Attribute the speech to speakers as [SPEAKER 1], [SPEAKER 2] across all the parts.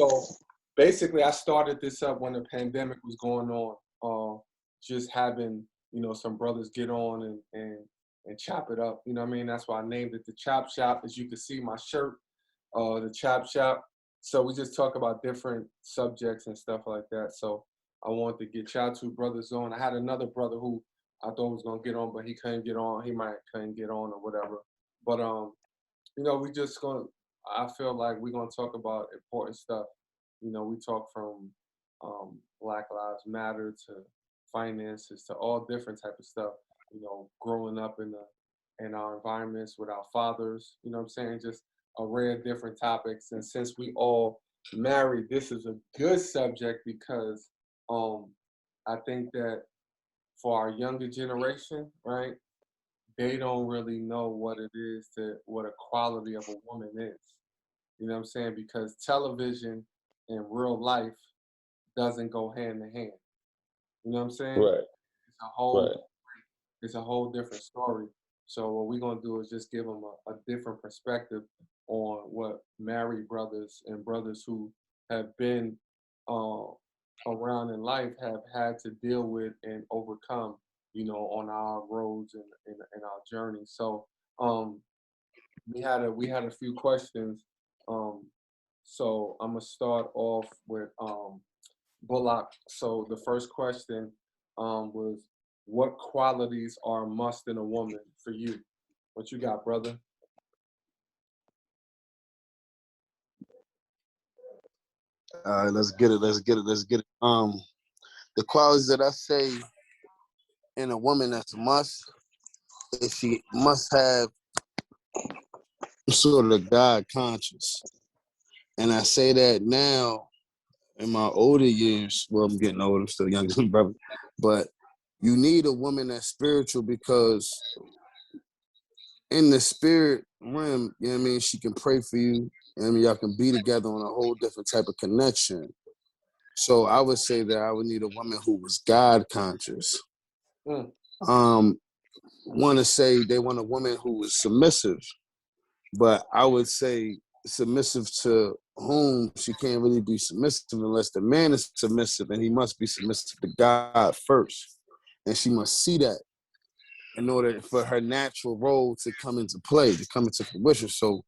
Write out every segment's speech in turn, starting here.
[SPEAKER 1] So basically, I started this up when the pandemic was going on. Just having, some brothers get on and chop it up. You know what I mean? That's why I named it the Chop Shop. As you can see, my shirt, the Chop Shop. So we just talk about different subjects and stuff like that. So I wanted to get y'all two brothers on. I had another brother who I thought was gonna get on, but he couldn't get on. He might couldn't get on or whatever. But we just gonna. I feel like we're gonna talk about important stuff. We talk from Black Lives Matter to finances to all different type of stuff. Growing up in our environments with our fathers. You know what I'm saying? Just array of different topics. And since we all married, this is a good subject because I think that for our younger generation, right, they don't really know what it is what a quality of a woman is. You know what I'm saying? Because television and real life doesn't go hand in hand. You know what I'm saying?
[SPEAKER 2] Right.
[SPEAKER 1] It's a whole
[SPEAKER 2] Right.
[SPEAKER 1] it's a whole different story. So what we're gonna do is just give them a different perspective on what married brothers and brothers who have been uh, around in life have had to deal with and overcome, on our roads and in our journey. So we had a few questions. Um, so I'm gonna start off with Bullock. So the first question was, what qualities are a must in a woman for you? What you got, brother?
[SPEAKER 3] All right, let's get it. Let's get it. Let's get it. The qualities that I say in a woman that's a must is she must have sort of God conscious. And I say that now in my older years. Well, I'm getting old. I'm still young, brother. But you need a woman that's spiritual because in the spirit realm, you know what I mean, she can pray for you. You know what I mean, y'all can be together on a whole different type of connection. So I would say that I would need a woman who was God conscious.
[SPEAKER 1] Mm.
[SPEAKER 3] Want to say they want a woman who was submissive, but I would say submissive to whom she can't really be submissive unless the man is submissive, and he must be submissive to God first. And she must see that in order for her natural role to come into play, to come into fruition. So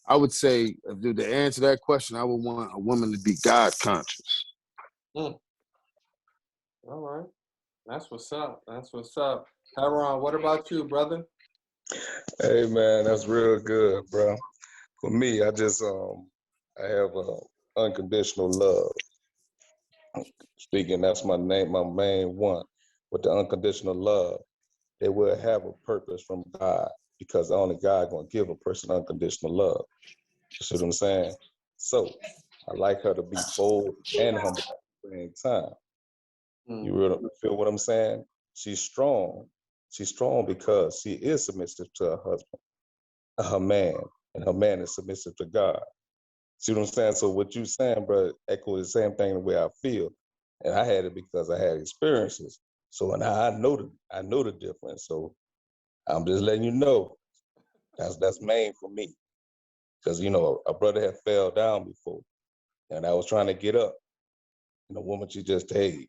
[SPEAKER 3] I would say, to answer that question, I would want a woman to be God conscious.
[SPEAKER 1] Mm. All right. That's what's up. That's what's up. Tyron, what about you, brother?
[SPEAKER 2] Hey man, that's real good, bro. For me, I just I have unconditional love. Speaking, that's my name, my main one. With the unconditional love, they will have a purpose from God because only God gonna give a person unconditional love. You see what I'm saying? So I like her to be bold and humble at the same time. You
[SPEAKER 1] Mm.
[SPEAKER 2] really feel what I'm saying? She's strong. She's strong because she is submissive to her husband, her man, and her man is submissive to God. See what I'm saying? So what you saying, bro, echo the same thing the way I feel. And I had it because I had experiences. So now I know the difference. So I'm just letting you know that's main for me. Because a brother had fell down before and I was trying to get up. And the woman, she just, hey,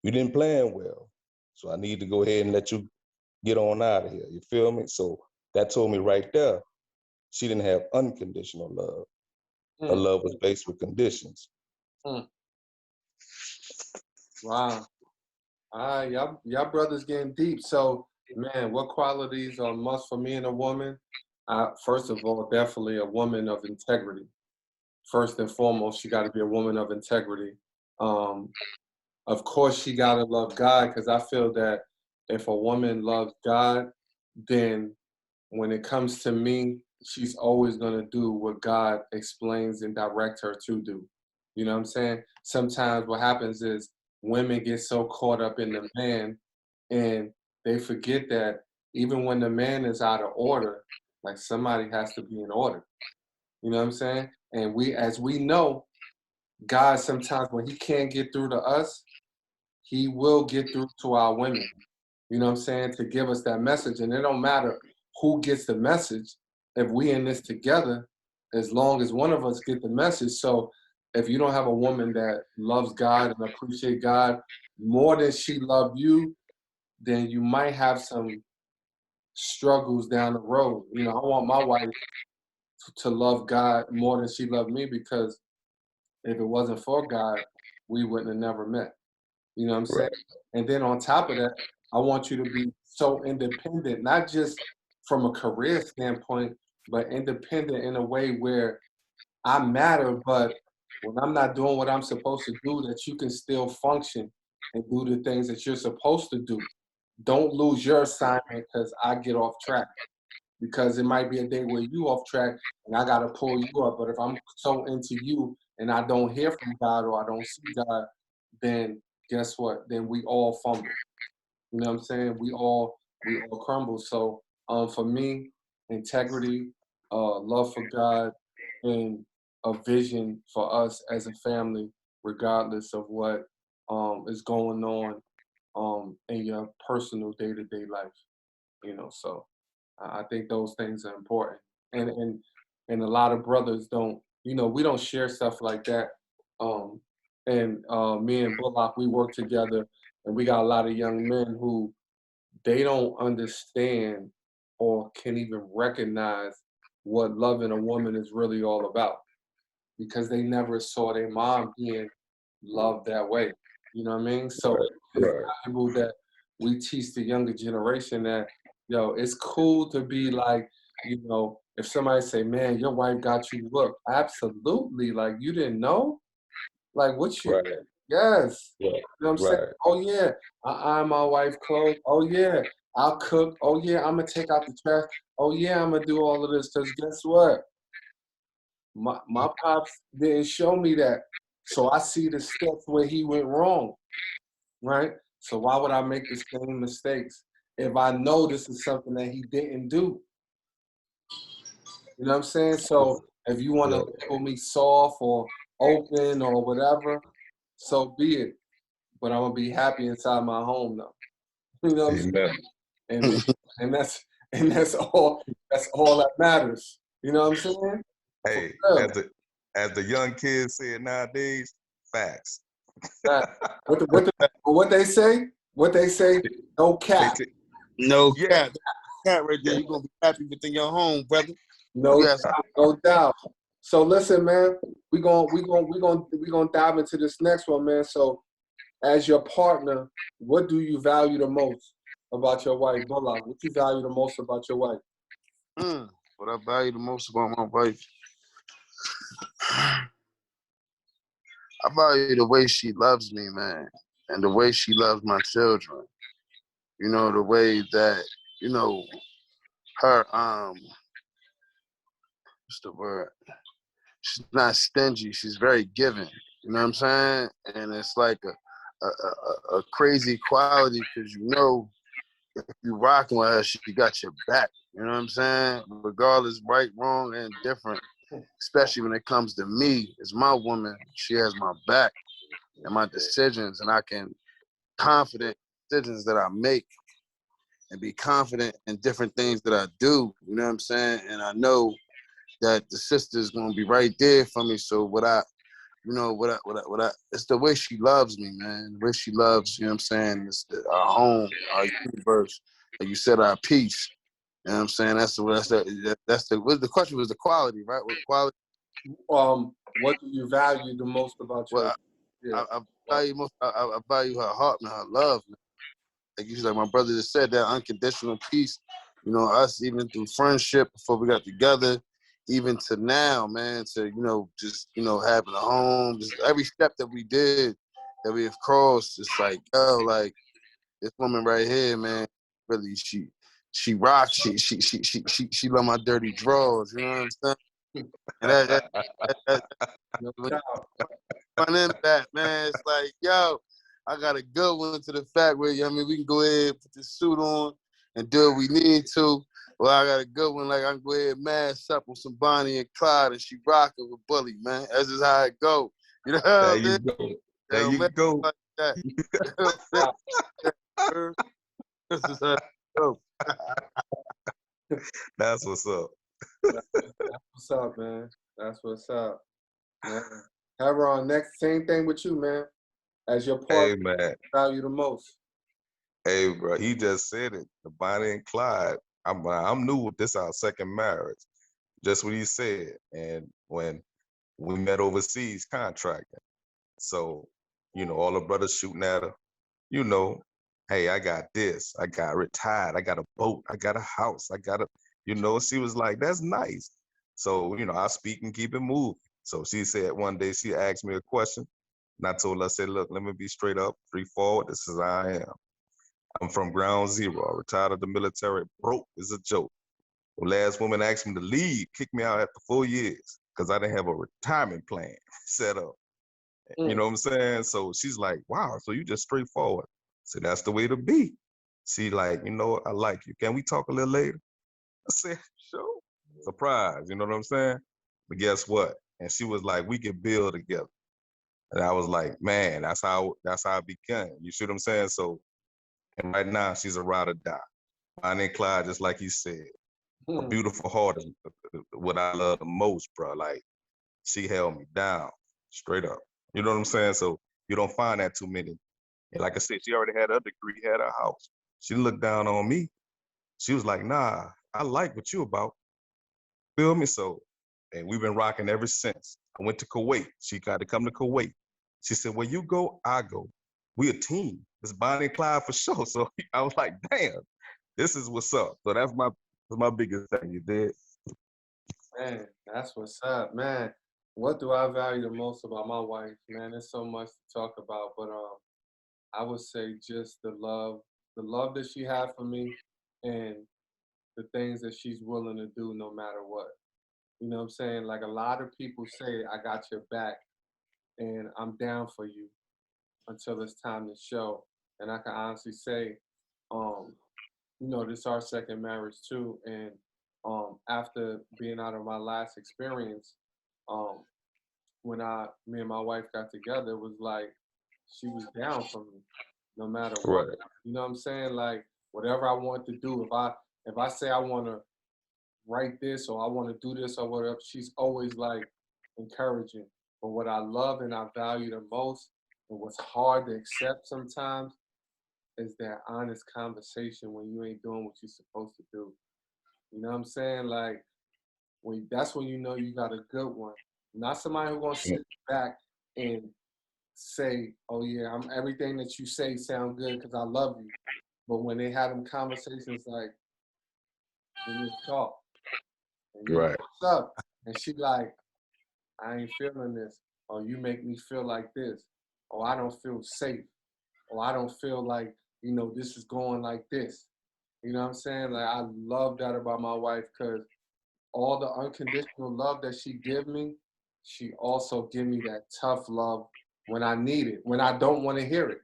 [SPEAKER 2] you didn't plan well. So I need to go ahead and let you get on out of here. You feel me? So that told me right there, she didn't have unconditional love. Her
[SPEAKER 1] Mm.
[SPEAKER 2] love was based with conditions.
[SPEAKER 1] Mm. Wow. Y'all brothers getting deep. So, man, what qualities are must for me and a woman? First of all, definitely a woman of integrity. First and foremost, she got to be a woman of integrity. Um, of course, she got to love God because I feel that if a woman loves God, then when it comes to me, she's always going to do what God explains and direct her to do. You know what I'm saying? Sometimes what happens is women get so caught up in the man and they forget that even when the man is out of order, like somebody has to be in order. You know what I'm saying? And as we know, God sometimes when he can't get through to us, he will get through to our women. You know what I'm saying? To give us that message. And it don't matter who gets the message if we in this together, as long as one of us get the message. So if you don't have a woman that loves God and appreciate God more than she loved you, then you might have some struggles down the road. You know, I want my wife to love God more than she loved me, because if it wasn't for God, we wouldn't have never met. You know what I'm saying?
[SPEAKER 2] Right.
[SPEAKER 1] And then on top of that, I want you to be so independent, not just from a career standpoint, but independent in a way where I matter, but when I'm not doing what I'm supposed to do, that you can still function and do the things that you're supposed to do. Don't lose your assignment because I get off track. Because it might be a day where you off track and I gotta pull you up. But if I'm so into you and I don't hear from God or I don't see God, then guess what? Then we all fumble. You know what I'm saying? We all crumble. So for me, integrity, love for God, and a vision for us as a family, regardless of what is going on in your personal day-to-day life. You know, so I think those things are important. And a lot of brothers don't, you know, we don't share stuff like that. Um, and me and Bullock, we work together, and we got a lot of young men who they don't understand or can even recognize what loving a woman is really all about, because they never saw their mom being loved that way. You know what I mean? So
[SPEAKER 2] Right.
[SPEAKER 1] it's
[SPEAKER 2] Right.
[SPEAKER 1] valuable that we teach the younger generation that, yo, it's cool to be like, you know, if somebody say, man, your wife got you whooped. Absolutely. Like, you didn't know? Like, what you,
[SPEAKER 2] Right.
[SPEAKER 1] yes.
[SPEAKER 2] Right.
[SPEAKER 1] You know what I'm saying?
[SPEAKER 2] Right.
[SPEAKER 1] Oh, yeah, I iron my wife clothes. Oh, yeah, I'll cook. Oh, yeah, I'm going to take out the trash. Oh, yeah, I'm going to do all of this. Because guess what? My pops didn't show me that. So I see the steps where he went wrong, right? So why would I make the same mistakes if I know this is something that he didn't do? You know what I'm saying? So if you want to
[SPEAKER 2] Yeah.
[SPEAKER 1] label me soft or open or whatever, so be it. But I'm gonna be happy inside my home though. You know what I'm saying?
[SPEAKER 2] Amen.
[SPEAKER 1] And and that's that's all that matters. You know what I'm saying? For
[SPEAKER 2] Hey,
[SPEAKER 1] real.
[SPEAKER 2] as the young kids say it nowadays, facts.
[SPEAKER 1] That, what they say? What they say? No
[SPEAKER 2] They
[SPEAKER 1] cap.
[SPEAKER 2] t-
[SPEAKER 3] No
[SPEAKER 2] yeah,
[SPEAKER 3] cat. Cat right there.
[SPEAKER 2] yeah.
[SPEAKER 3] You're gonna be happy within your home, brother.
[SPEAKER 1] No
[SPEAKER 3] Yes.
[SPEAKER 1] doubt, no doubt. So listen, man, we gonna dive into this next one, man. So as your partner, what do you value the most about your wife, Bullock? What you value the most about your wife?
[SPEAKER 3] What I value the most about my wife, I value the way she loves me, man, and the way she loves my children. You know, the way that, you know, her what's the word? She's not stingy. She's very giving. You know what I'm saying? And it's like a crazy quality because you know if you rocking with her, she got your back. You know what I'm saying? Regardless, right, wrong, and different. Especially when it comes to me as my woman, she has my back and my decisions, and I can confident decisions that I make and be confident in different things that I do. You know what I'm saying? And I know that the sister's gonna be right there for me. So it's the way she loves me, man. The way she loves, you know what I'm saying? It's our home, our universe. Like you said, our peace. You know what I'm saying? The question was the quality, right? What quality?
[SPEAKER 1] What do you value the most about your?
[SPEAKER 3] Well,
[SPEAKER 1] Yeah.
[SPEAKER 3] I value most. I value her heart and her love. Man. Like my brother just said, that unconditional peace. You know, us even through friendship before we got together, even to now, man. To just having a home, just every step that we did, that we have crossed. It's like like this woman right here, man. Really, she rocks. She love my dirty drawers. You know what I'm saying? And that
[SPEAKER 1] No
[SPEAKER 3] when
[SPEAKER 1] doubt.
[SPEAKER 3] you run into that, man, it's like, yo, I got a good one to the fact where, we can go ahead and put this suit on and do what we need to. Well, I got a good one, like I can go ahead and mash up on some Bonnie and Clyde and she rocking with Bully, man. That's just how it go. You know
[SPEAKER 2] There
[SPEAKER 3] what I
[SPEAKER 2] you
[SPEAKER 3] mean?
[SPEAKER 2] go. There you
[SPEAKER 3] Man,
[SPEAKER 2] go.
[SPEAKER 3] like that. This is how it go.
[SPEAKER 2] That's what's up.
[SPEAKER 1] That's what's up, man. That's what's up. Yeah. Heron, next, same thing with you, man. As your
[SPEAKER 2] Hey
[SPEAKER 1] partner,
[SPEAKER 2] man,
[SPEAKER 1] value the most.
[SPEAKER 2] hey bro, he just said it. The Bonnie and Clyde. I'm new with this our second marriage. Just what he said. And when we met overseas contracting, so all the brothers shooting at her. Hey, I got this. I got retired. I got a boat. I got a house. I got a. She was like, that's nice. So I speak and keep it moving. So she said one day she asked me a question. And I told her, I said, look, let me be straight up, straightforward. This is how I am. I'm from ground zero. I retired of the military. Broke is a joke. The last woman asked me to leave, kicked me out after 4 years because I didn't have a retirement plan set up. You
[SPEAKER 1] Mm.
[SPEAKER 2] know what I'm saying? So she's like, wow, so you just straightforward. So that's the way to be. She like, I like you. Can we talk a little later? I said, sure. Surprise, you know what I'm saying? But guess what? And she was like, we can build together. And I was like, man, that's how it began. You see what I'm saying? So, and right now she's a ride or die. Bonnie and Clyde, just like he said, a
[SPEAKER 1] Mm.
[SPEAKER 2] beautiful heart is what I love the most, bro. Like she held me down, straight up. You know what I'm saying? So you don't find that too many. And like I said, she already had her degree, had her house. She looked down on me. She was like, nah, I like what you about. Feel me? So, and we've been rocking ever since. I went to Kuwait. She got to come to Kuwait. She said, well, you go, I go. We a team. It's Bonnie and Clyde for sure. So I was like, damn, this is what's up. So that's my biggest thing. You did?
[SPEAKER 1] Man, that's what's up, man. What do I value the most about my wife, man? There's so much to talk about, but I would say just the love that she had for me, and the things that she's willing to do no matter what. You know what I'm saying? Like a lot of people say, I got your back and I'm down for you until it's time to show. And I can honestly say, um, this is our second marriage too. And after being out of my last experience, um, when me and my wife got together, it was like she was down for me, no matter what.
[SPEAKER 2] Right.
[SPEAKER 1] You know what I'm saying? Like whatever I want to do, if I say I want to write this or I want to do this or whatever, she's always like encouraging. But what I love and I value the most, and what's hard to accept sometimes, is that honest conversation when you ain't doing what you're supposed to do. You know what I'm saying? Like that's when you know you got a good one. Not somebody who's gonna sit back and say, "Oh yeah, I'm everything that you say sound good because I love you." But when they have them conversations like, "We need to talk," and you like,
[SPEAKER 2] Right.
[SPEAKER 1] "What's up?" and she like, "I ain't feeling this," or "You make me feel like this," or "I don't feel safe," or "I don't feel like this is going like this." You know what I'm saying? Like I love that about my wife because all the unconditional love that she give me, she also give me that tough love when I need it, when I don't want to hear it,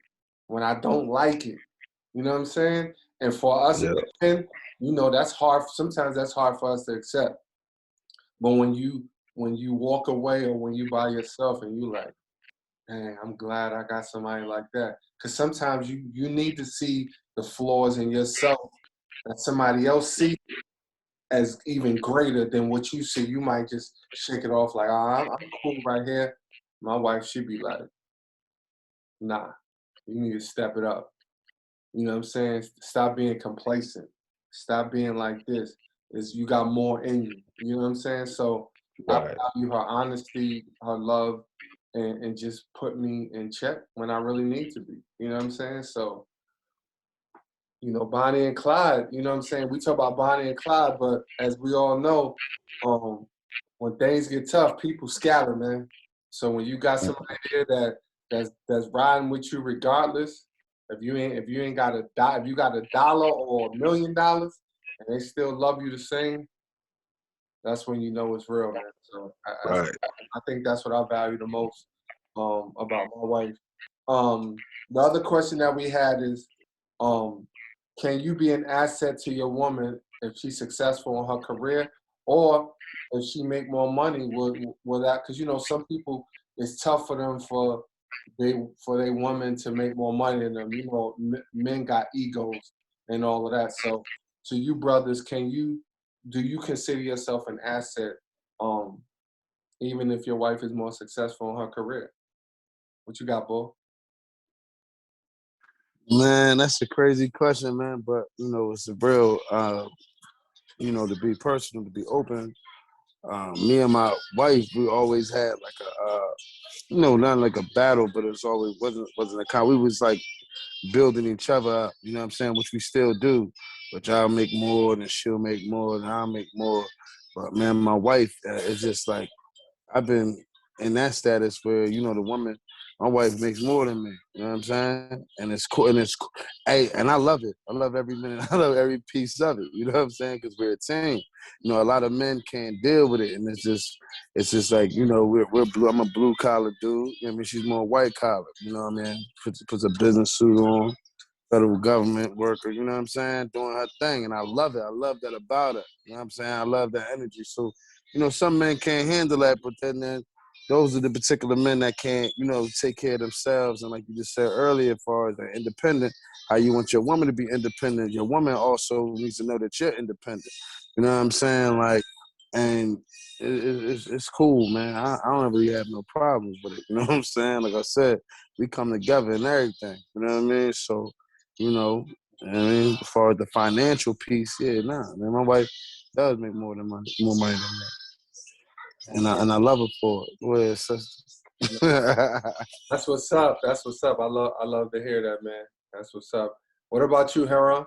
[SPEAKER 1] when I don't like it. You know what I'm saying? And for us
[SPEAKER 2] Yeah.
[SPEAKER 1] men, that's hard. Sometimes that's hard for us to accept. But when you walk away or when you by yourself and you like, man, I'm glad I got somebody like that. Because sometimes you need to see the flaws in yourself that somebody else sees as even greater than what you see. You might just shake it off like, I'm cool right here. My wife should be like, nah, you need to step it up. You know what I'm saying? Stop being complacent. Stop being like this. Is you got more in you. You know what I'm saying? So I
[SPEAKER 2] Right.
[SPEAKER 1] value her honesty, her love, and just put me in check when I really need to be. You know what I'm saying? So Bonnie and Clyde, you know what I'm saying? We talk about Bonnie and Clyde, but as we all know, um, when things get tough, people scatter, man. So when you got somebody there that's riding with you regardless, if you ain't got if you got $1 or $1,000,000 and they still love you the same, that's when you know it's real, man. So
[SPEAKER 2] Right.
[SPEAKER 1] I think that's what I value the most about my wife. The other question that we had is, um, can you be an asset to your woman if she's successful in her career, or if she make more money? Will that? Because some people, it's tough for them for their woman to make more money than them. Men got egos and all of that. So, to you brothers, do you consider yourself an asset um, even if your wife is more successful in her career? What you got, Bull?
[SPEAKER 3] Man, that's a crazy question, man. But it's a real, to be personal, to be open. Me and my wife, we always had like not like a battle, but it's always wasn't a con. We was like building each other up. You know what I'm saying? Which we still do. But I'll make more, and she'll make more, and I'll make more. But man, my wife is just like I've been in that status where the woman, my wife makes more than me. You know what I'm saying? And it's cool. Hey, and I love it. I love every minute. I love every piece of it. You know what I'm saying? Because we're a team. A lot of men can't deal with it, and it's just like we're blue. I'm a blue collar dude. You know what I mean? She's more white collar. You know what I mean? Puts a business suit on, federal government worker, you know what I'm saying, doing her thing. And I love it. I love that about her. You know what I'm saying? I love that energy. So, some men can't handle that, but then those are the particular men that can't, take care of themselves. And like you just said earlier, as far as they're independent, how you want your woman to be independent, your woman also needs to know that you're independent. You know what I'm saying? Like, and it's cool, man. I don't really have no problems with it. You know what I'm saying? Like I said, we come together and everything. You know what I mean? So, I mean, as far as the financial piece, yeah, nah, man, my wife does make more money than me, and I love her for it. Go ahead, sister.
[SPEAKER 1] That's what's up. That's what's up. I love to hear that, man. That's what's up. What about you, Heron?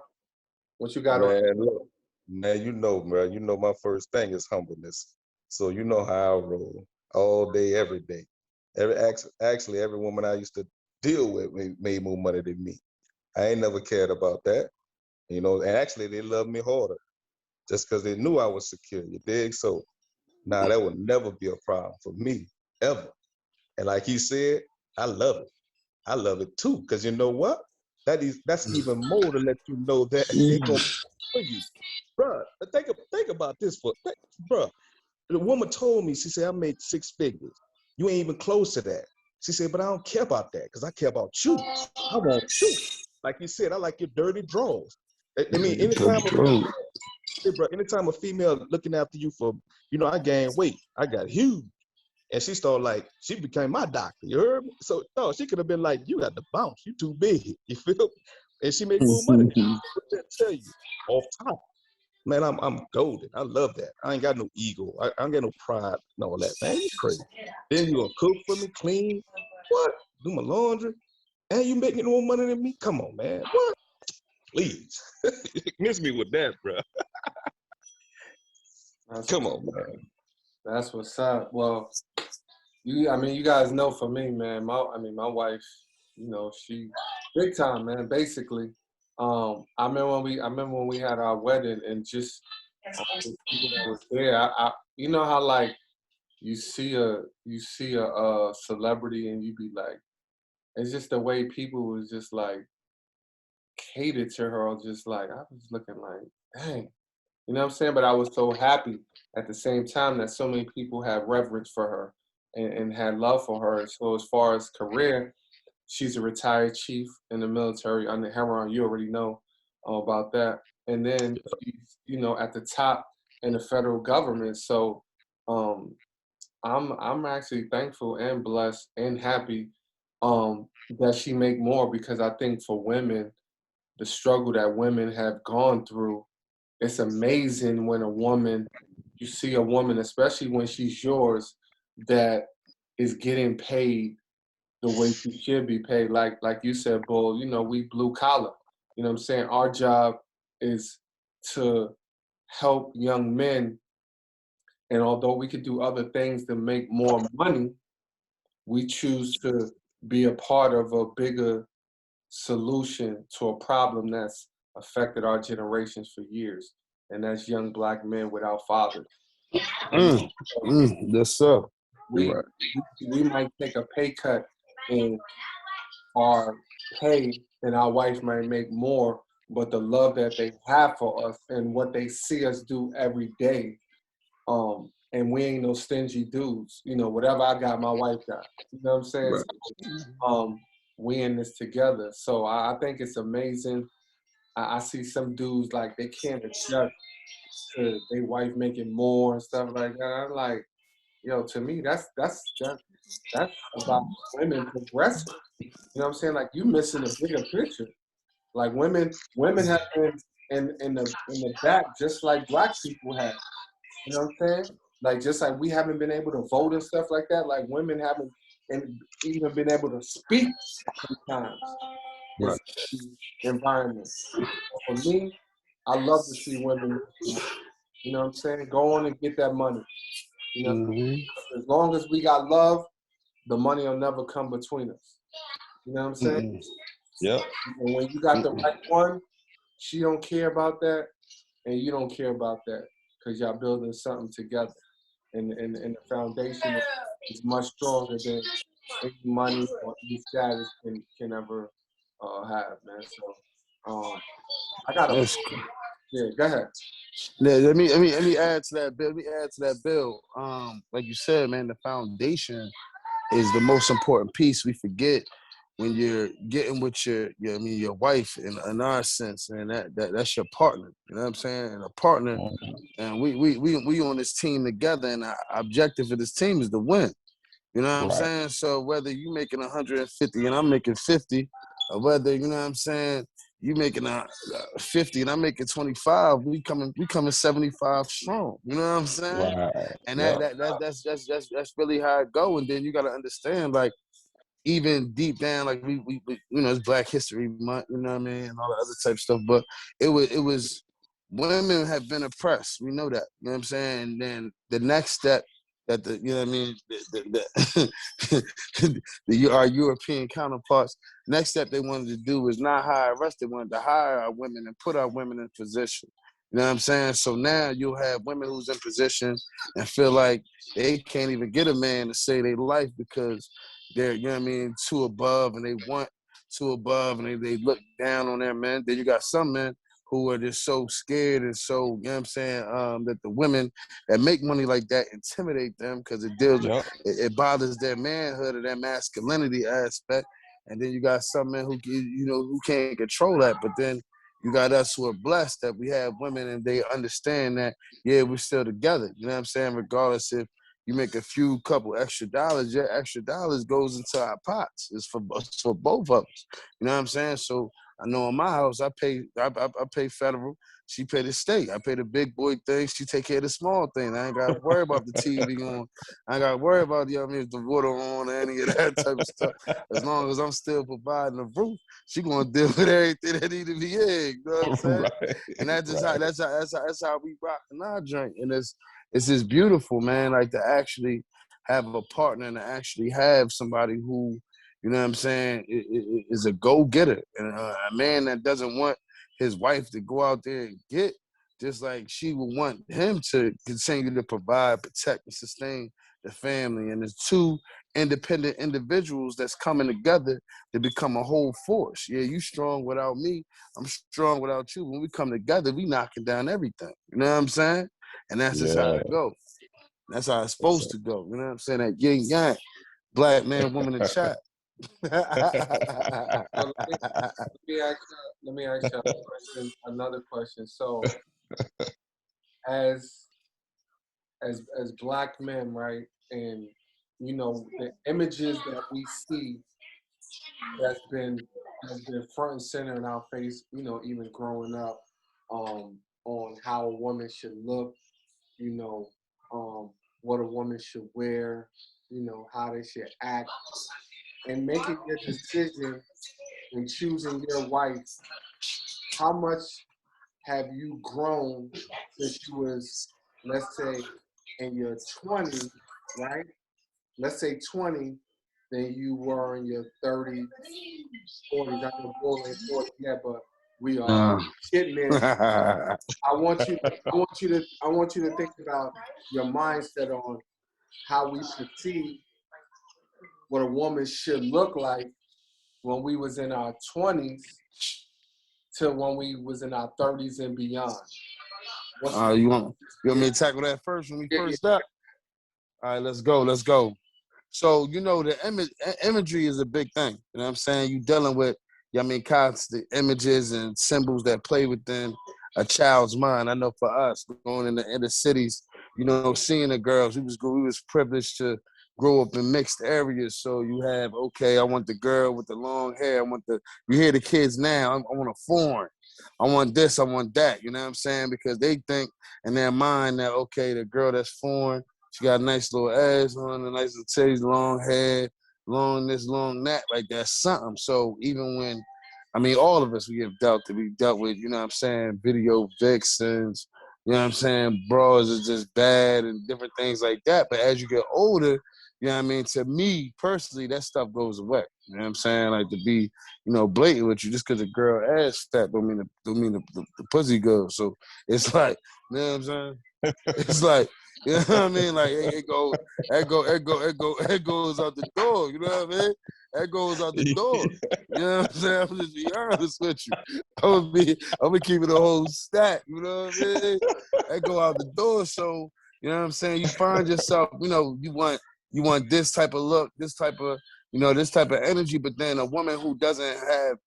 [SPEAKER 1] What you got on?
[SPEAKER 2] Man, look, man, man, my first thing is humbleness. So you know how I roll all day, every day. Actually, every woman I used to deal with made more money than me. I ain't never cared about that, and actually they loved me harder just because they knew I was secure. You dig? So, nah, that would never be a problem for me, ever. And like he said, I love it. I love it too, because you know what? That's even more to let you know that they gonna for you, bruh. Think about this bruh. The woman told me, she said, I made 6 figures. You ain't even close to that. She said, but I don't care about that because I care about you. I want you. Like you said, I like your dirty drawers. I mean, anytime a female looking after you for, I gained weight. I got huge. And she started like, she became my doctor. You heard me? So no, she could have been like, you got to bounce. You too big. You feel me? And she made more money. But I tell you, off top, man, I'm golden. I love that. I ain't got no ego. I ain't got no pride and all that. Man, you crazy. Then you gonna cook for me, clean, what? Do my laundry, and you making more money than me? Come on, man. What? Please, miss me with that, bro. Come on, man.
[SPEAKER 1] That's what's up. Well, you guys know for me, man. My wife, she big time, man. Basically, I remember when we had our wedding, and just the people that was there. you know how like you see a celebrity and you be like, it's just the way people was just like catered to her, or just like I was looking like, dang, you know what I'm saying? But I was so happy at the same time that so many people had reverence for her and had love for her. So as far as career, she's a retired chief in the military under Heron. You already know about that. And then she's, at the top in the federal government. So um, I'm actually thankful and blessed and happy that she make more, because I think for women, the struggle that women have gone through, it's amazing when you see a woman, especially when she's yours, that is getting paid the way she should be paid. Like you said, Bull, we blue collar. You know what I'm saying? Our job is to help young men. And although we could do other things to make more money, we choose to be a part of a bigger solution to a problem that's affected our generations for years, and that's young Black men without fathers. And
[SPEAKER 3] Yes, sir.
[SPEAKER 1] we
[SPEAKER 3] Right.
[SPEAKER 1] we might take a pay cut in our pay, and our wife might make more, but the love that they have for us and what they see us do every day, and we ain't no stingy dudes. Whatever I got, my wife got. You know what I'm saying?
[SPEAKER 3] Right.
[SPEAKER 1] We in this together. So I think it's amazing. I see some dudes like they can't adjust to their wife making more and stuff like that. I'm like, yo, to me, that's about women progressing. You know what I'm saying? Like you missing the bigger picture. Like women have been in the back just like black people have. You know what I'm saying? Like just like we haven't been able to vote and stuff like that. Like women haven't and even been able to speak sometimes in
[SPEAKER 3] Right.
[SPEAKER 1] certain environments. For me, I love to see women. You know what I'm saying? Go on and get that money. You know,
[SPEAKER 3] Mm-hmm.
[SPEAKER 1] as long as we got love, the money will never come between us. You know what I'm saying?
[SPEAKER 3] Mm-mm.
[SPEAKER 2] Yep.
[SPEAKER 1] And when you got the
[SPEAKER 3] Mm-mm.
[SPEAKER 1] right one, she don't care about that, and you don't care about that because y'all building something together, and the foundation is much stronger than any money or any status can ever have, man. So, I got a
[SPEAKER 3] That's cool.
[SPEAKER 1] yeah. Go ahead.
[SPEAKER 3] Yeah, let me add to that bill. Let me add to that bill. Like you said, man, the foundation is the most important piece. We forget when you're getting with your wife in our sense, and that's your partner. You know what I'm saying? And a partner, and we on this team together, and our objective of this team is to win. You know what I'm
[SPEAKER 2] Right.
[SPEAKER 3] saying? So whether you making 150 and I'm making 50, or whether, you know what I'm saying, you making 50 and I'm making 25, we coming 75 strong. You know what I'm saying?
[SPEAKER 2] Right.
[SPEAKER 3] And
[SPEAKER 2] Yep.
[SPEAKER 3] that's really how it go. And then you gotta understand, like, even deep down, like we it's Black History Month, you know what I mean, and all the other type of stuff. But it was women have been oppressed. We know that. You know what I'm saying? And then the next step that the you know what I mean, our European counterparts, next step they wanted to do was not hire us, they wanted to hire our women and put our women in position. You know what I'm saying? So now you'll have women who's in position and feel like they can't even get a man to say their life because they're, you know what I mean, too above and they want too above and they look down on their men. Then you got some men who are just so scared and so, you know what I'm saying, that the women that make money like that intimidate them because it deals with,
[SPEAKER 2] Yep.
[SPEAKER 3] it bothers their manhood or their masculinity aspect. And then you got some men who, who can't control that. But then you got us who are blessed that we have women and they understand that, yeah, we're still together. You know what I'm saying? Regardless if you make a few couple extra dollars, your extra dollars goes into our pots. It's for both of us. You know what I'm saying? So I know in my house, I pay federal. She pay the state. I pay the big boy thing. She take care of the small thing. I ain't got to worry about the TV on. I ain't got to worry about if the water on or any of that type of stuff. As long as I'm still providing the roof, she gonna deal with everything that need to be in. You know what I'm saying?
[SPEAKER 2] Right.
[SPEAKER 3] And that's just
[SPEAKER 2] Right.
[SPEAKER 3] that's how we rock in our drink. And it's just beautiful, man. Like to actually have a partner and to actually have somebody who, you know what I'm saying, is a go-getter. And a man that doesn't want his wife to go out there and get, just like she would want him to continue to provide, protect, and sustain the family. And it's two independent individuals that's coming together to become a whole force. Yeah, you strong without me. I'm strong without you. When we come together, we knocking down everything. You know what I'm saying? And that's just how
[SPEAKER 2] Yeah.
[SPEAKER 3] it goes. That's how it's
[SPEAKER 2] That's
[SPEAKER 3] supposed to go. You know what I'm saying? That yin yang, black man, woman, and child.
[SPEAKER 1] So let me ask you a question, another question. So as as black men, right, and the images that we see that's been has been front and center in our face, even growing up, on how a woman should look, you know, what a woman should wear, how they should act, and making your decision and choosing your wife. How much have you grown since you was, let's say, in your 20s, right? Let's say 20, than you were in your 30s, 40s. I know Bull ain't 40 yet, but we are
[SPEAKER 3] Uh.
[SPEAKER 1] getting there. I want you, I want you to think about your mindset on how we perceive what a woman should look like when we was in our 20s to when we was in our 30s and beyond. What's
[SPEAKER 3] you want
[SPEAKER 1] yeah,
[SPEAKER 3] me to tackle that first when we
[SPEAKER 1] yeah.
[SPEAKER 3] first up? All right, let's go. Let's go. So, the imagery is a big thing. You know what I'm saying? You dealing with, constant images and symbols that play within a child's mind. I know for us, going in the inner cities, seeing the girls. We was privileged to grow up in mixed areas. So you have, okay, I want the girl with the long hair. You hear the kids now, I want a foreign. I want this, I want that. You know what I'm saying? Because they think in their mind that, okay, the girl that's foreign, she got a nice little ass on, a nice little titties, long hair, long this, long that, like that's something. So even when, all of us, we dealt with, you know what I'm saying, video vixens, you know what I'm saying, bras is just bad and different things like that. But as you get older, you know what I mean, to me personally, that stuff goes away. You know what I'm saying? Like to be, blatant with you, just because a girl ass fat don't mean the pussy goes. So it's like, you know what I'm saying? It's like, you know what I mean? Like it goes out the door. You know what I mean? That goes out the door. You know what I'm saying? I'm just be honest with you. I'm gonna keep it a whole stack. You know what I mean? That go out the door. So you know what I'm saying? You find yourself, you want this type of look, this type of energy, but then a woman who doesn't have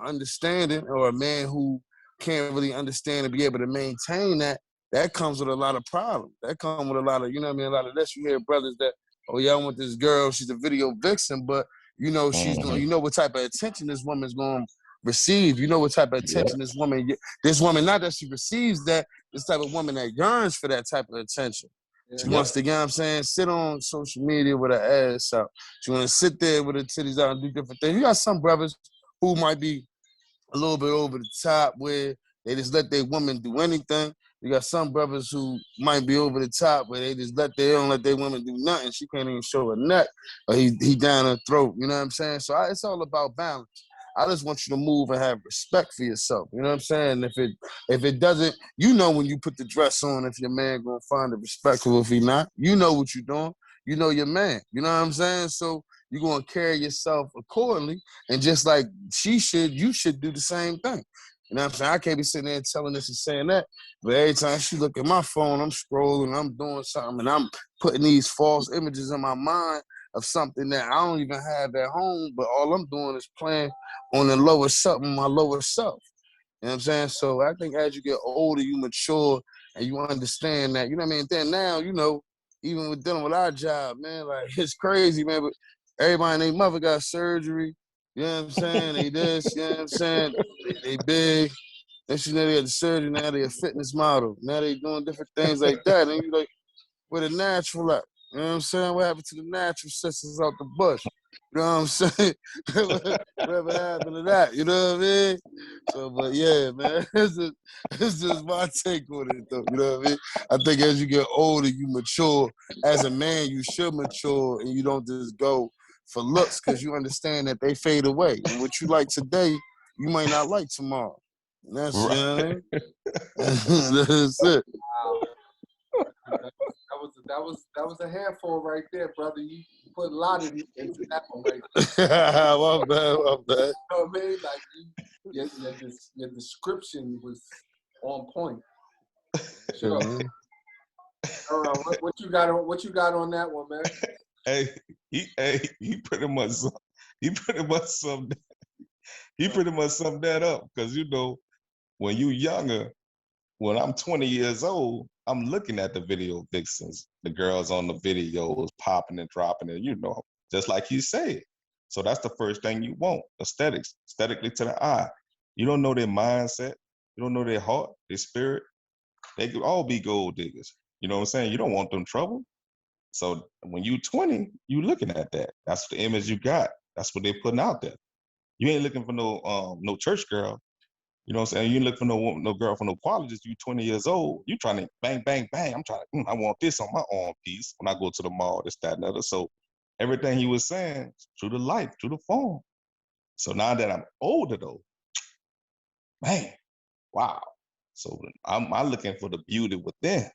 [SPEAKER 3] understanding, or a man who can't really understand and be able to maintain that comes with a lot of problems. That comes with a lot of, a lot of this. You hear brothers that, oh yeah, I want this girl, she's a video vixen, but she's doing, what type of attention this woman's going to receive. You know what type of attention this woman, not that she receives that, this type of woman that yearns for that type of attention. She wants to, sit on social media with her ass out. She want to sit there with her titties out and do different things. You got some brothers who might be a little bit over the top, where they just let their woman do anything. You got some brothers who might be over the top, where they don't let their woman do nothing. She can't even show her neck, or he down her throat. You know what I'm saying? So it's all about balance. I just want you to move and have respect for yourself. You know what I'm saying? If it doesn't, when you put the dress on, if your man gonna find it respectful, if he not, you know what you're doing. You know your man. You know what I'm saying? So you're gonna carry yourself accordingly, and just like you should do the same thing. You know what I'm saying? I can't be sitting there telling this and saying that, but every time she look at my phone, I'm scrolling, I'm doing something, and I'm putting these false images in my mind of something that I don't even have at home, but all I'm doing is playing on the lower something, my lower self. You know what I'm saying? So I think as you get older, you mature and you understand that, you know what I mean? Then now, even with dealing with our job, man, like it's crazy, man, but everybody and their mother got surgery. You know what I'm saying? They this, you know what I'm saying? They big. Then they had the surgery, now they a fitness model. Now they doing different things like that. And you like, where the natural at? You know what I'm saying? What happened to the natural sisters out the bush? You know what I'm saying? Whatever happened to that? You know what I mean? So, but yeah, man, it's just my take on it, though. You know what I mean? I think as you get older, you mature. As a man, you should mature, and you don't just go for looks, because you understand that they fade away. And what you like today, you might not like tomorrow. And that's, you know what I mean? That's it.
[SPEAKER 1] Wow. That was a handful right there, brother. You put a lot into that one right there.
[SPEAKER 3] My bad.
[SPEAKER 1] You know what I mean? Like your description was on point. Sure. What you got on? What you got on that one, man?
[SPEAKER 2] He pretty much summed that up, because when you younger, when I'm 20 years old, I'm looking at the video vixens, the girls on the videos popping and dropping, and just like you said. So that's the first thing you want: aesthetically to the eye. You don't know their mindset, you don't know their heart, their spirit. They could all be gold diggers. You know what I'm saying? You don't want them trouble. So when you 20, you looking at that. That's the image you got. That's what they're putting out there. You ain't looking for no church girl. You know what I'm saying? You ain't looking for no girl for no qualities. You 20 years old. You trying to bang, bang, bang. I'm trying to, I want this on my arm piece when I go to the mall, this, that, and the other. So everything he was saying, true to life, true to form. So now that I'm older though, man, wow. So I'm looking for the beauty within,